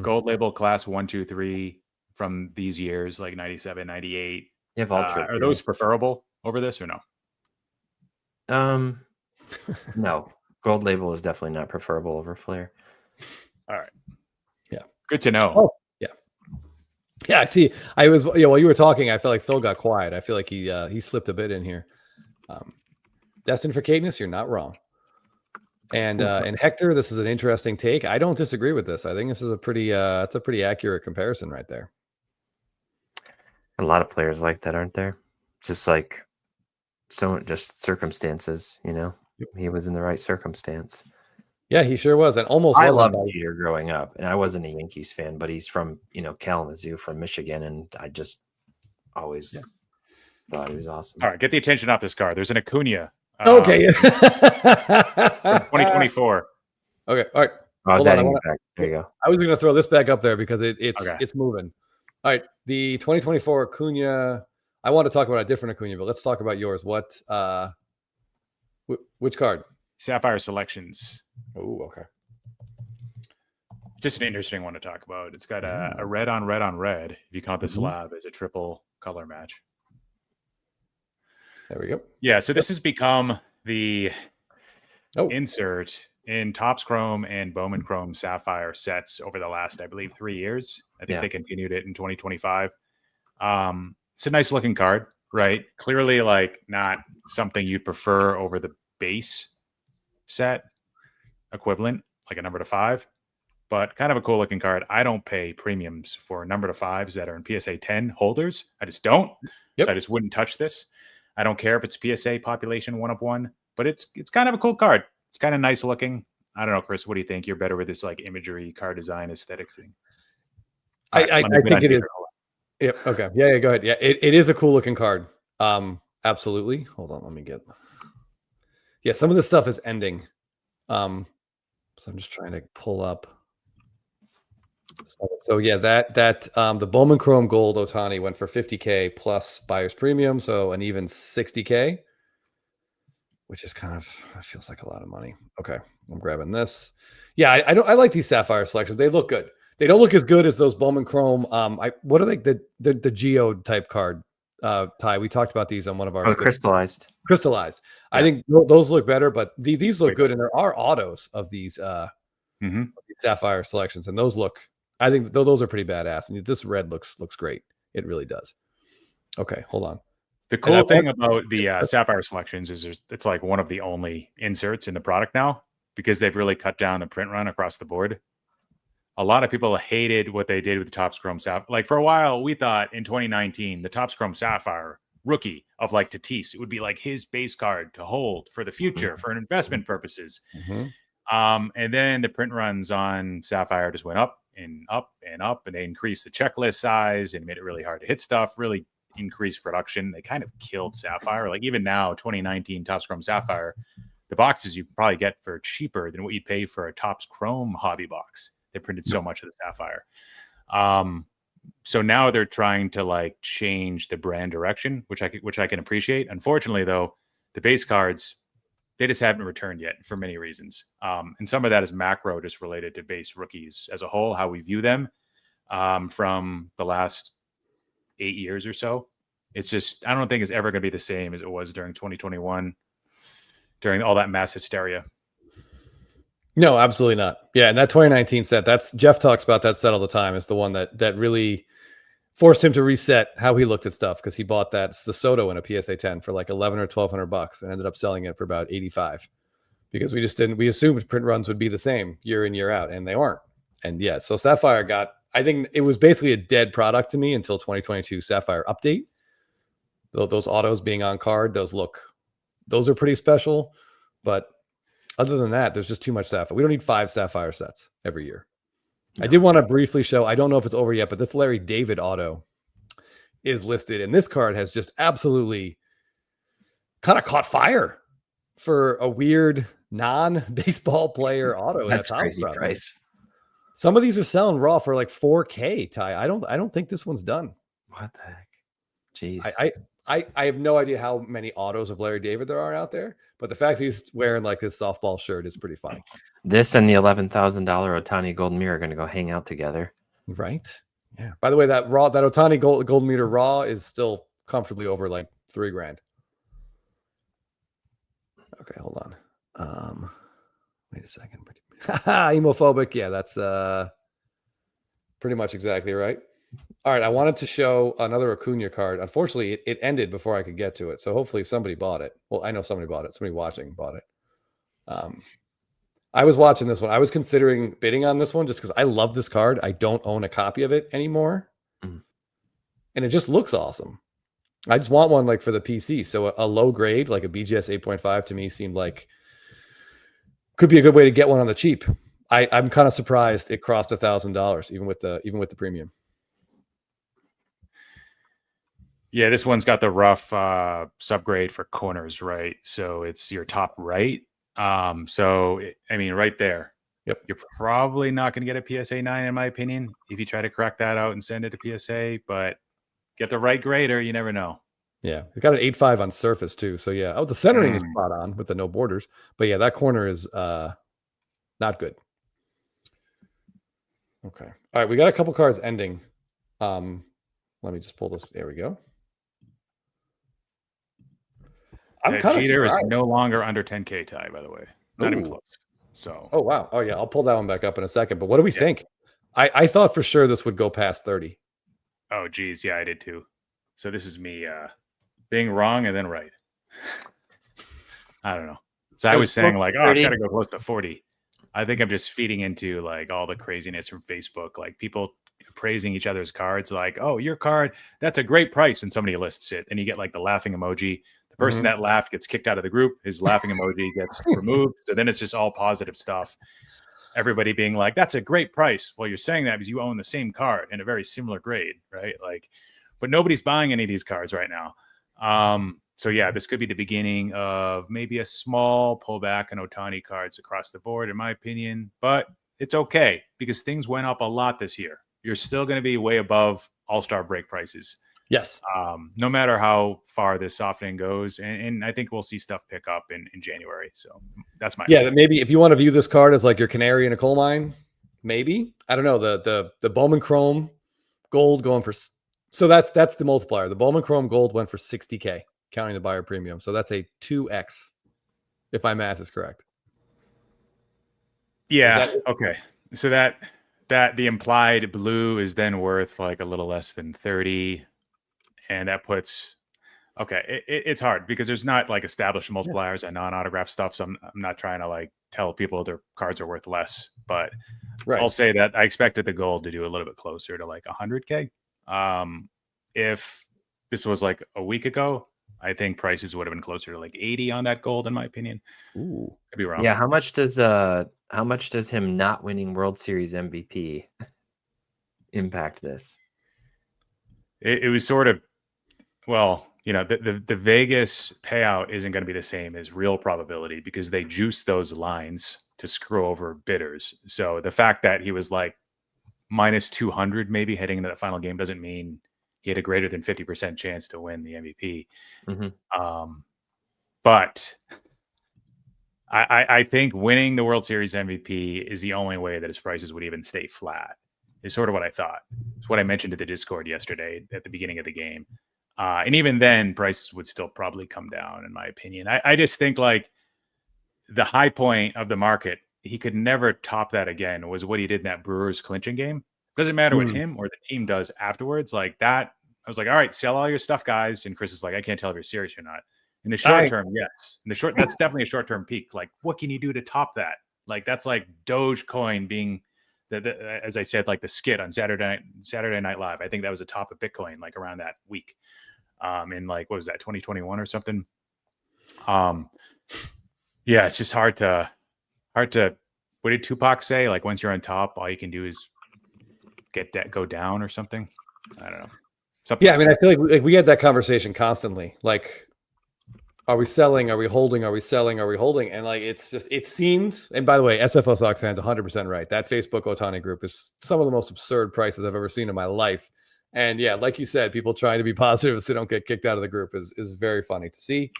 Gold label class 1, 2, 3 from these years, like 97, 98. Yeah, are those preferable over this or no? No. Gold label is definitely not preferable over Flair. All right. Yeah. Good to know. Oh, yeah. Yeah, I see. While you were talking, I felt like Phil got quiet. I feel like he slipped a bit in here. Destined for Cadence, you're not wrong. And Hector, this is an interesting take. I don't disagree with this. I think this is a pretty accurate comparison right there. A lot of players like that, aren't there? Just like just circumstances, Yep. He was in the right circumstance. Yeah, he sure was. And almost I loved Jeter growing up, and I wasn't a Yankees fan, but he's from, Kalamazoo, from Michigan, and I just always thought he was awesome. All right, get the attention off this card. There's an Acuna. Okay. 2024. Okay. All right. There you go. I was going to throw this back up there because it's moving. All right. The 2024 Acuna. I want to talk about a different Acuna, but let's talk about yours. What? Which card? Sapphire Selections. Oh, okay. Just an interesting one to talk about. It's got a red on red on red. If you count the slab as a triple color match. There we go. Yeah, so this has become the insert in Topps Chrome and Bowman Chrome Sapphire sets over the last, I believe, 3 years. I think they continued it in 2025. It's a nice looking card, right? Clearly, like, not something you'd prefer over the base set equivalent, like a number to 5, but kind of a cool looking card. I don't pay premiums for number to 5s that are in PSA 10 holders. I just don't. Yep. So I just wouldn't touch this. I don't care if it's PSA population 1 of 1, but it's kind of a cool card. It's kind of nice looking. I don't know, Chris, what do you think? You're better with this like imagery, card design, aesthetics thing. I think it is. Yep. Okay. Yeah. Go ahead. Yeah. It is a cool looking card. Absolutely. Hold on. Let me get. Yeah. Some of this stuff is ending. So I'm just trying to pull up. So yeah, that the Bowman Chrome Gold Ohtani went for $50K plus buyer's premium, so an even $60K, which is feels like a lot of money. Okay, I'm grabbing this. Yeah, I like these Sapphire selections. They look good. They don't look as good as those Bowman Chrome. What are they? The Geo type card. Ty. We talked about these on one of our crystallized. Yeah. I think those look better, but these look good, and there are autos of these sapphire selections, and those look. I think those are pretty badass, and this red looks great. It really does. Okay, hold on. The cool thing about the sapphire selections is it's like one of the only inserts in the product now, because they've really cut down the print run across the board. A lot of people hated what they did with the Topps Chrome Sapphire. Like for a while, we thought in 2019, the Topps Chrome Sapphire rookie of like Tatis, it would be like his base card to hold for the future for investment purposes. And then the print runs on Sapphire just went up and up and up, and they increased the checklist size and made it really hard to hit stuff, really increased production. They kind of killed Sapphire. Like even now, 2019 Topps Chrome Sapphire, the boxes you probably get for cheaper than what you'd pay for a Topps Chrome hobby box. They printed so much of the Sapphire. So now they're trying to like change the brand direction, which I can appreciate. Unfortunately, though, the base cards, they just haven't returned yet for many reasons. And some of that is macro, just related to base rookies as a whole, how we view them from the last 8 years or so. It's just, I don't think it's ever going to be the same as it was during 2021, during all that mass hysteria. No, absolutely not. Yeah, and that 2019 set, that's Jeff talks about that set all the time. It's the one that really forced him to reset how he looked at stuff, because he bought the Soto in a PSA 10 for like $1,100 or $1,200 and ended up selling it for about $85, because we assumed print runs would be the same year in, year out, and they aren't. And yeah, so Sapphire I think it was basically a dead product to me until 2022 Sapphire update. Those autos being on card, those are pretty special, but other than that, there's just too much Sapphire. We don't need 5 Sapphire sets every year. No. I did want to briefly show, I don't know if it's over yet, but this Larry David auto is listed, and this card has just absolutely kind of caught fire for a weird non-baseball player auto. That's crazy price. Some of these are selling raw for like $4K, Ty. I don't think this one's done. What the heck? Jeez. I have no idea how many autos of Larry David there are out there, but the fact that he's wearing like this softball shirt is pretty funny. This and the $11,000 Ohtani Golden Mirror are going to go hang out together. Right. Yeah. By the way, that Ohtani Golden Mirror raw is still comfortably over like $3,000. Okay, hold on. Wait a second. Hemophobic. Yeah, that's pretty much exactly right. All right, I wanted to show another Acuna card. Unfortunately, it ended before I could get to it. So hopefully somebody bought it. Well, I know somebody bought it. Somebody watching bought it. I was watching this one. I was considering bidding on this one just because I love this card. I don't own a copy of it anymore. And it just looks awesome. I just want one like for the PC. So a low grade, like a BGS 8.5 to me seemed like could be a good way to get one on the cheap. I'm kind of surprised it crossed $1,000 even with the premium. Yeah, this one's got the rough subgrade for corners, right? So it's your top right. Right there. Yep. You're probably not going to get a PSA 9, in my opinion, if you try to crack that out and send it to PSA. But get the right grader, you never know. Yeah, it's got an 8.5 on surface too. So yeah, the centering is spot on with the no borders. But yeah, that corner is not good. Okay. All right, we got a couple cards ending. Let me just pull this. There we go. Jeter is no longer under 10K, Ty, by the way. Not even close. So. Oh, wow. Oh, yeah. I'll pull that one back up in a second. But what do we think? I thought for sure this would go past 30. Oh, geez. Yeah, I did too. So this is me being wrong and then right. I don't know. So I was saying like, it's got to go close to 40. I think I'm just feeding into like all the craziness from Facebook, like people praising each other's cards, like, oh, your card, that's a great price when somebody lists it. And you get like the laughing emoji. The person that laughed gets kicked out of the group. His laughing emoji gets removed. So then it's just all positive stuff. Everybody being like, that's a great price. Well, you're saying that because you own the same card in a very similar grade, right? Like, but nobody's buying any of these cards right now. So yeah, this could be the beginning of maybe a small pullback in Ohtani cards across the board, in my opinion. But it's okay because things went up a lot this year. You're still going to be way above all-star break prices. Yes. No matter how far this softening goes. And I think we'll see stuff pick up in January. So that's my opinion. Maybe if you want to view this card as like your canary in a coal mine, maybe. I don't know. The Bowman Chrome Gold going for So that's the multiplier. The Bowman Chrome Gold went for $60K, counting the buyer premium. So that's a 2x, if my math is correct. Yeah. Okay. So that the implied blue is then worth like a little less than 30, and that puts. Okay, it's hard because there's not like established multipliers and non-autograph stuff. So I'm not trying to like tell people their cards are worth less, but I'll say that I expected the gold to do a little bit closer to like 100K. If this was like a week ago, I think prices would have been closer to like 80 on that gold, in my opinion. Ooh, could be wrong. Yeah, how much does him not winning World Series MVP impact this? It was sort of, well, you know, the Vegas payout isn't going to be the same as real probability because they juice those lines to screw over bidders. So the fact that he was like minus 200 maybe heading into that final game doesn't mean he had a greater than 50% chance to win the MVP. Mm-hmm. But I think winning the World Series MVP is the only way that his prices would even stay flat, is sort of what I thought. It's what I mentioned to the Discord yesterday at the beginning of the game. And even then, prices would still probably come down, in my opinion. I just think like the high point of the market, he could never top that again, was what he did in that Brewers clinching game. Doesn't matter what him or the team does afterwards. Like that, I was like, all right, sell all your stuff, guys. And Chris is like, I can't tell if you're serious or not. In the short term, yes. In the short, that's definitely a short-term peak. Like, what can you do to top that? Like, that's like Dogecoin being as I said, like the skit on Saturday Night Live. I think that was the top of Bitcoin, like around that week. In like, what was that, 2021 or something? Yeah, it's just hard to. What did Tupac say? Like, once you're on top, all you can do is go down or something. I don't know. Something I mean, I feel like we had that conversation constantly. Like, are we selling? Are we holding? Are we selling? Are we holding? And like, it seemed, and by the way, SFO Sox fans 100% right. That Facebook Ohtani group is some of the most absurd prices I've ever seen in my life. And yeah, like you said, people trying to be positive so they don't get kicked out of the group is very funny to see.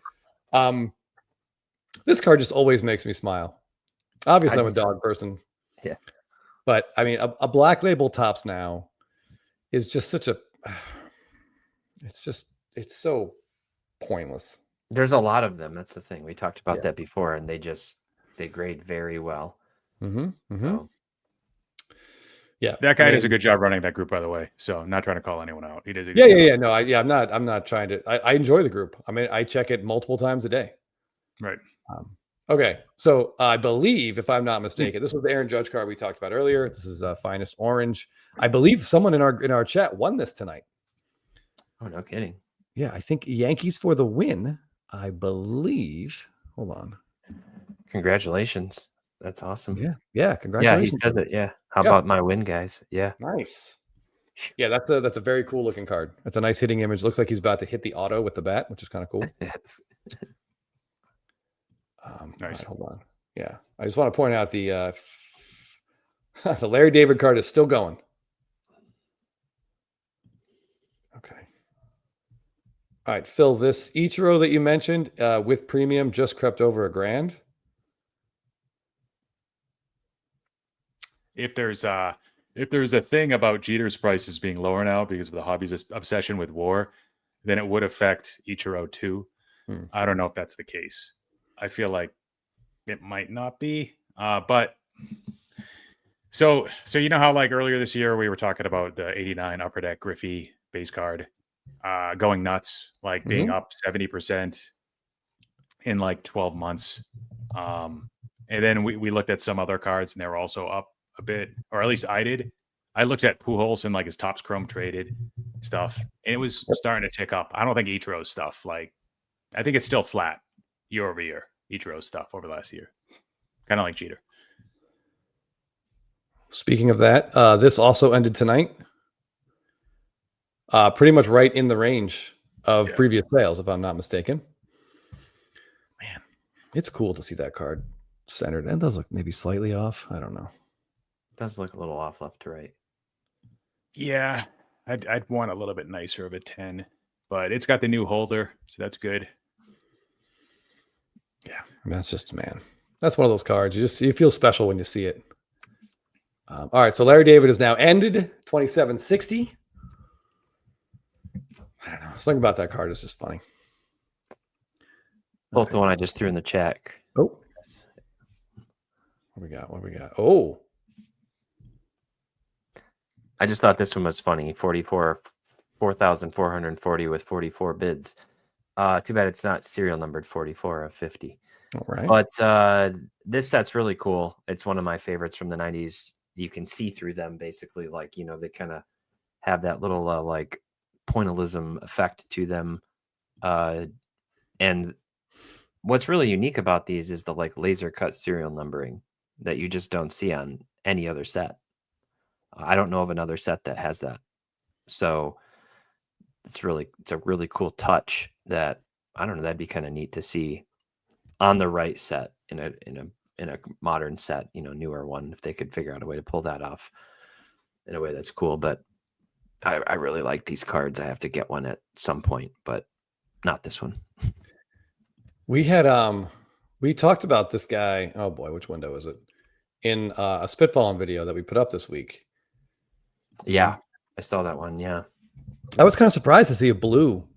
This card just always makes me smile. Obviously, I'm a dog person. Yeah. But I mean, a black label Topps now is just such a, it's so pointless. There's a lot of them. That's the thing. We talked about that before, and they grade very well. Mm-hmm. Mm-hmm. So. Yeah. That guy does a good job running that group, by the way. So I'm not trying to call anyone out. He does a good job. No, I'm not trying to, I enjoy the group. I mean, I check it multiple times a day. Right. Okay. So I believe, if I'm not mistaken, this was the Aaron Judge card we talked about earlier. This is Finest Orange. I believe someone in our chat won this tonight. Oh, no kidding. Yeah. I think Yankees for the win. I believe. Hold on. Congratulations. That's awesome. Yeah. Congratulations. Yeah, he says it. Yeah. How about my win, guys? Yeah. Nice. Yeah, that's a very cool looking card. That's a nice hitting image. Looks like he's about to hit the auto with the bat, which is kind of cool. Yes. Nice. Right, hold on. Yeah. I just want to point out the Larry David card is still going. Okay. All right, Phil, this Ichiro that you mentioned with premium just crept over $1,000. If there's a thing about Jeter's prices being lower now because of the hobby's obsession with WAR, then it would affect Ichiro too. I don't know if that's the case. I feel like it might not be. But so you know how like earlier this year we were talking about the 89 Upper Deck Griffey base card going nuts, like being up 70% in like 12 months. And then we looked at some other cards and they were also up a bit, or at least I did. I looked at Pujols and like his Topps Chrome traded stuff, and it was starting to tick up. I don't think Ichiro's stuff, like, I think it's still flat year over year. Ichiro's stuff over the last year, kind of like Jeter. Speaking of that, this also ended tonight. Pretty much right in the range of previous sales, if I'm not mistaken. Man, it's cool to see that card centered. And it does look maybe slightly off. I don't know. It does look a little off left to right. Yeah, I'd want a little bit nicer of a 10, but it's got the new holder, so that's good. Yeah, I mean, that's just, man, that's one of those cards. You feel special when you see it. All right, so Larry David is now ended 2760. Something about that card is just funny. Both the one I just threw in the chat. Oh, what we got? Oh, I just thought this one was funny. 4,440 with 44 bids. Too bad it's not serial numbered 44 of 50. All right. But this set's really cool. It's one of my favorites from the 90s. You can see through them basically, like, they kind of have that little like pointillism effect to them. And what's really unique about these is the like laser cut serial numbering that you just don't see on any other set. I don't know of another set that has that. So it's a really cool touch that, I don't know, that'd be kind of neat to see on the right set in a modern set, newer one, if they could figure out a way to pull that off in a way that's cool. But I really like these cards. I have to get one at some point, but not this one. We had we talked about this guy. Oh boy, which window is it? In a Spitballin video that we put up this week. Yeah, I saw that one. Yeah, I was kind of surprised to see a blue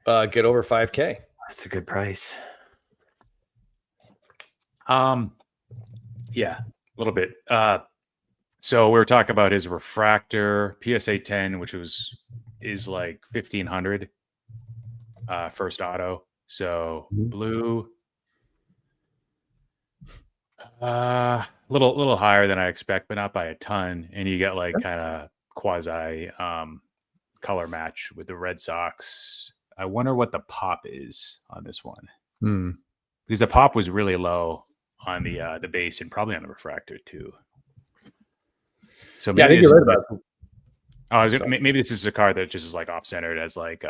get over 5K. That's a good price. Yeah, a little bit. So we were talking about his refractor PSA 10, which is like 1,500 first auto. So blue, little higher than I expect, but not by a ton. And you get like kind of quasi color match with the Red Sox. I wonder what the pop is on this one, because the pop was really low on the base and probably on the refractor too. So maybe I think you're right about it. Maybe this is a card that just is like off-centered, as like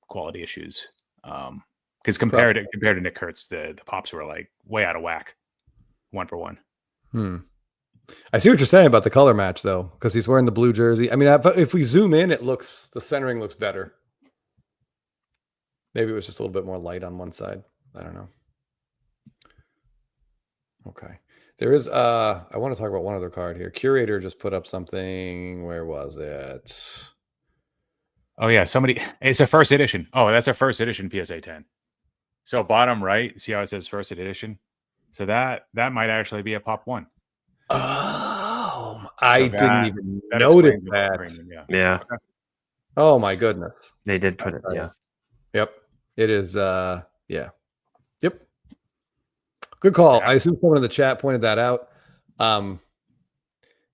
quality issues. Because compared to Nick Kurtz, the pops were like way out of whack, 1 for 1. I see what you're saying about the color match though, because he's wearing the blue jersey. I mean, if we zoom in, the centering looks better. Maybe it was just a little bit more light on one side. I don't know. Okay. There is I want to talk about one other card here. Curator just put up something. Where was it? Oh yeah, it's a first edition. Oh, that's a first edition PSA 10. So bottom right, see how it says first edition? So that might actually be a pop 1. Oh, I didn't even notice that. Yeah. Okay. Oh my goodness. They did put it. Yeah. Yep. It is. Yeah. Yep. Good call. Yeah. I assume someone in the chat pointed that out. Yeah,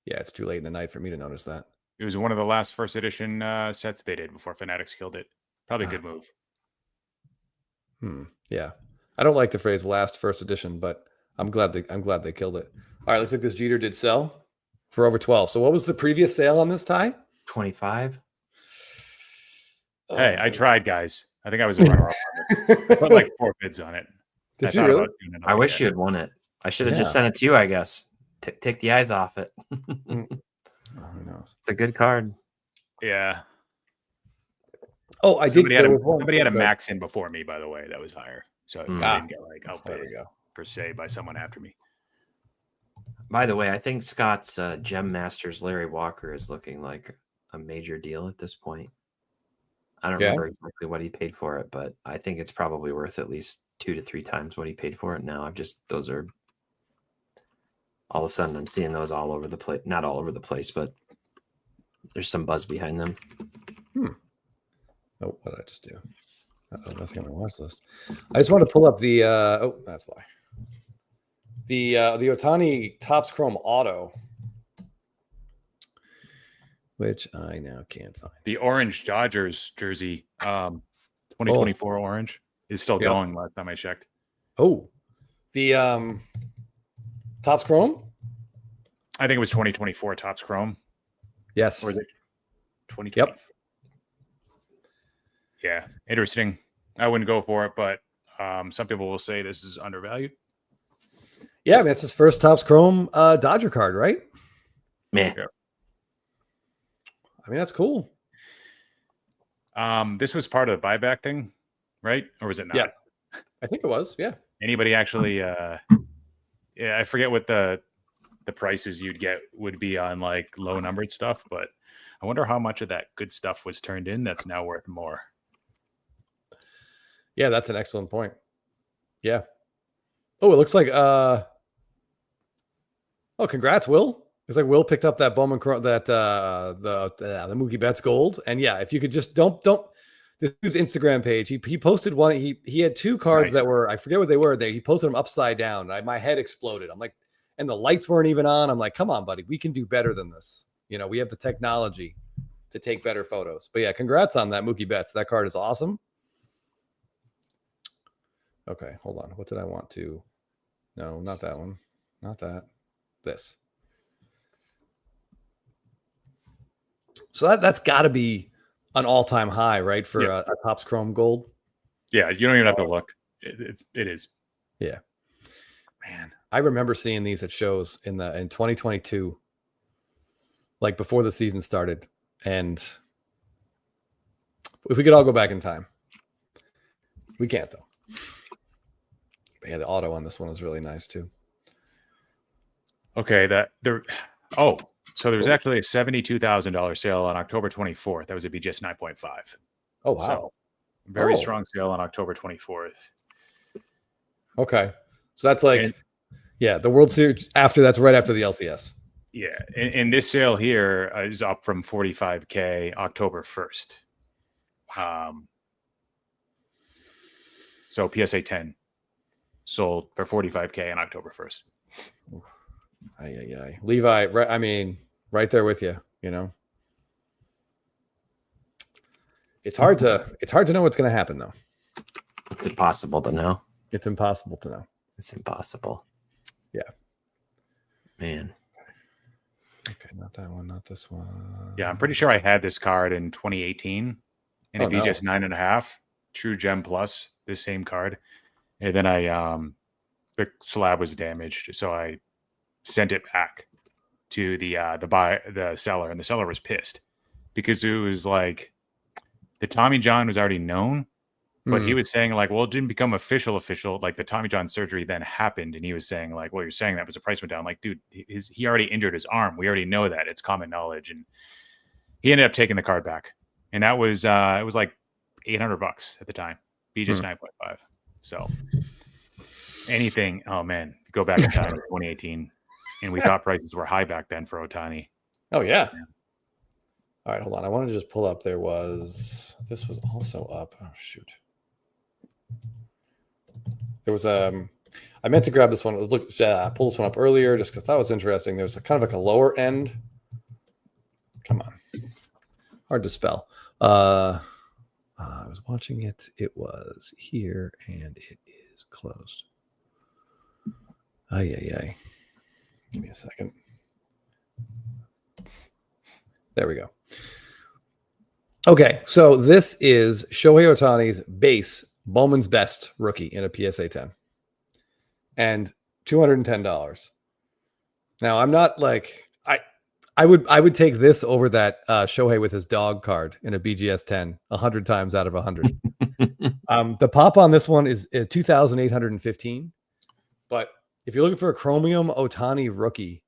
it's too late in the night for me to notice that. It was one of the last first edition sets they did before Fanatics killed it. Probably a good move. Yeah. I don't like the phrase last first edition, but I'm glad they killed it. All right, looks like this Jeter did sell for over 12. So what was the previous sale on this tie? 25. Hey, I tried, guys. I think I was a runner-up. I put like 4 bids on it. Did you really? I wish you had won it. I should have just sent it to you, I guess. Take the eyes off it. Who knows? It's a good card. Yeah. Oh, somebody had a max in before me, by the way. That was higher. So I didn't get like outpaid per se by someone after me. By the way, I think Scott's Gem Masters Larry Walker is looking like a major deal at this point. I don't remember exactly what he paid for it, but I think it's probably worth at least 2 to 3 times what he paid for it now. Those are all of a sudden I'm seeing those all over the place. Not all over the place, but there's some buzz behind them. Oh, what did I just do? Nothing on my watch list. I just want to pull up the that's why. The Ohtani Topps Chrome Auto, which I now can't find. The orange Dodgers jersey, 2024 orange, is still going last time I checked. Oh, the Topps Chrome? I think it was 2024 Topps Chrome. Yes. Or is it 2020? Yep. Yeah, interesting. I wouldn't go for it, but some people will say this is undervalued. Yeah, I mean, it's his first Topps Chrome Dodger card, right? Man. Yeah. I mean, that's cool. This was part of the buyback thing, right? Or was it not? Yeah, I think it was. Yeah. Anybody actually? I forget what the prices you'd get would be on like low numbered stuff, but I wonder how much of that good stuff was turned in that's now worth more. Yeah, that's an excellent point. Yeah. Oh, it looks like congrats, Will. It's like Will picked up that Bowman the Mookie Betts gold. And yeah, if you could just don't this is Instagram page. He posted one. He had two cards that were, I forget what they were. He posted them upside down. My head exploded. I'm like, and the lights weren't even on. I'm like, come on, buddy, we can do better than this. You know, we have the technology to take better photos. But yeah, congrats on that Mookie Betts. That card is awesome. Okay, hold on. What did I want to? No, not that one. Not that. This. So that's got to be an all-time high, right, for a Topps Chrome Gold? Yeah, you don't even have to look. It is. Yeah. Man, I remember seeing these at shows in 2022, like before the season started. And if we could all go back in time. We can't, though. But yeah, the auto on this one is really nice, too. Okay, so there's actually a $72,000 sale on October 24th. That was a BGS 9.5. Oh, wow. So, very strong sale on October 24th. Okay. So that's like, the World Series after, that's right after the LCS. Yeah. And this sale here is up from $45K October 1st. So PSA 10 sold for $45K on October 1st. Aye. Levi, right, I mean, right there with you, you know. It's hard to know what's going to happen, though. It's impossible to know. It's impossible to know. It's impossible. Yeah. Man. Okay, not that one, not this one. Yeah, I'm pretty sure I had this card in 2018 in a BGS 9.5, True Gem Plus, this same card. And then the slab was damaged, so I sent it back to the seller, and the seller was pissed because it was like the Tommy John was already known, but he was saying like, well, it didn't become official. Like the Tommy John surgery then happened, and he was saying like, well, you're saying that was the price went down. Like, dude, he already injured his arm. We already know that. It's common knowledge, and he ended up taking the card back, and that was it was like $800 at the time, BGS 9.5. So anything, oh man, go back in time to 2018. And we thought prices were high back then for Ohtani. Oh, yeah. All right, hold on. I want to just pull up. This was also up. Oh, shoot. There was I meant to grab this one. Look, pull this one up earlier just because I thought it was interesting. There's kind of like a lower end. Come on. Hard to spell. I was watching it. It was here, and it is closed. Ay. Give me a second. There we go. Okay, so this is Shohei Ohtani's base Bowman's Best rookie in a PSA 10. And $210. Now, I'm not like I would take this over that Shohei with his dog card in a BGS 10 100 times out of 100. The pop on this one is 2,815. But if you're looking for a chromium Ohtani rookie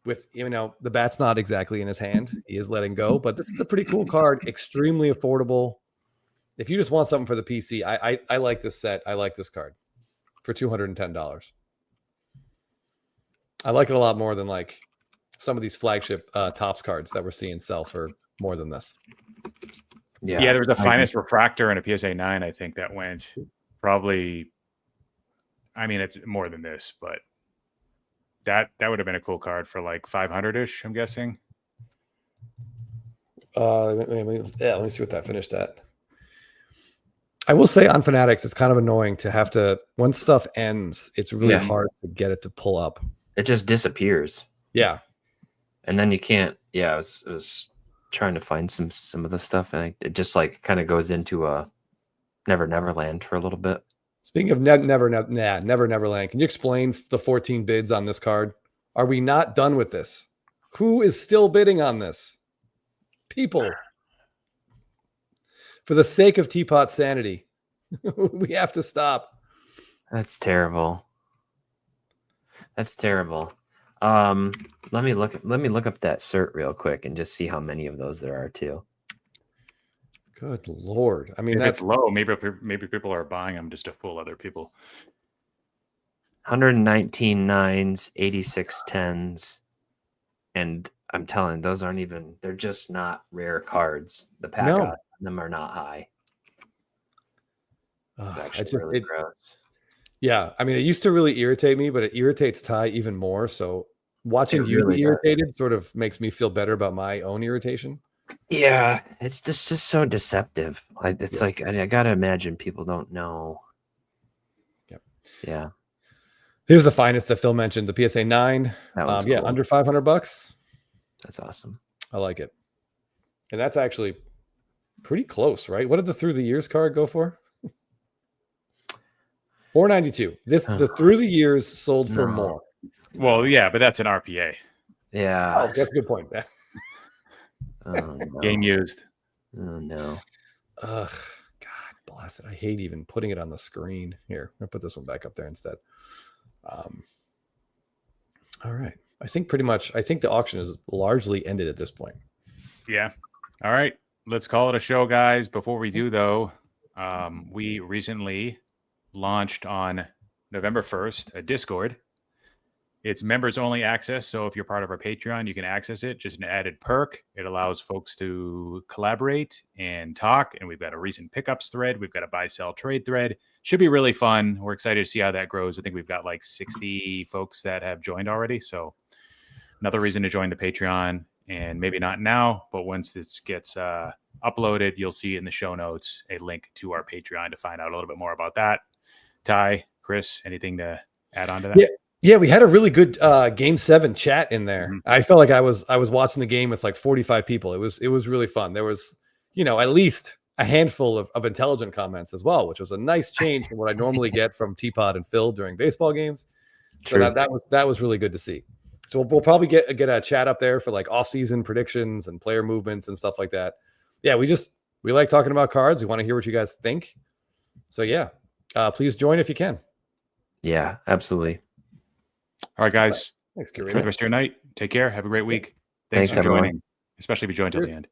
with, the bat's not exactly in his hand, he is letting go, but this is a pretty cool card, extremely affordable. If you just want something for the PC, I like this set. I like this card for $210. I like it a lot more than like some of these flagship Topps cards that we're seeing sell for more than this. Yeah, there was the finest refractor in a PSA 9, I think, that went probably. I mean, it's more than this, but that would have been a cool card for like 500-ish, I'm guessing. Let me see what that finished at. I will say on Fanatics, it's kind of annoying to have to, once stuff ends, it's really hard to get it to pull up. It just disappears. Yeah. And then you can't, I was trying to find some of the stuff, and it just like kind of goes into a Never Land for a little bit. Speaking of Never Land, can you explain the 14 bids on this card? Are we not done with this? Who is still bidding on this? People. For the sake of Teapot sanity, we have to stop. That's terrible. Let me look up that cert real quick and just see how many of those there are too. Good Lord. I mean, if that's it's low. Maybe people are buying them just to fool other people. 119 nines, 86 10s. And I'm telling you, those aren't even, they're just not rare cards. The pack odds on them are not high. It's actually really gross. Yeah. I mean, it used to really irritate me, but it irritates Ty even more. So watching you be irritated sort of makes me feel better about my own irritation. Yeah. It's just so deceptive. Like it's like, I got to imagine people don't know. Yep. Yeah. Here's the finest that Phil mentioned, the PSA 9. Cool. Under $500. That's awesome. I like it. And that's actually pretty close, right? What did the Through the Years card go for? $492. The Through the Years sold for more. Well, yeah, but that's an RPA. Yeah. Oh, that's a good point. No. Game used. Oh no. Ugh, God bless it. I hate even putting it on the screen. Here, I'm gonna put this one back up there instead. All right. I think the auction is largely ended at this point. Yeah. All right. Let's call it a show, guys. Before we do, though, we recently launched on November 1st a Discord. It's members only access. So if you're part of our Patreon, you can access it. Just an added perk. It allows folks to collaborate and talk. And we've got a recent pickups thread. We've got a buy, sell, trade thread. Should be really fun. We're excited to see how that grows. I think we've got like 60 folks that have joined already. So another reason to join the Patreon, and maybe not now, but once this gets uploaded, you'll see in the show notes a link to our Patreon to find out a little bit more about that. Ty, Chris, anything to add on to that? Yeah, we had a really good Game 7 chat in there. Mm-hmm. I felt like I was watching the game with like 45 people. It was really fun. There was, at least a handful of intelligent comments as well, which was a nice change from what I normally get from Teapot and Phil during baseball games. True. So that was really good to see. So we'll probably get a chat up there for like off-season predictions and player movements and stuff like that. Yeah, we like talking about cards. We want to hear what you guys think. So yeah, please join if you can. Yeah, absolutely. All right, guys. Thanks, Enjoy the rest of your night. Take care. Have a great week. Thanks for joining, especially if you joined till the end.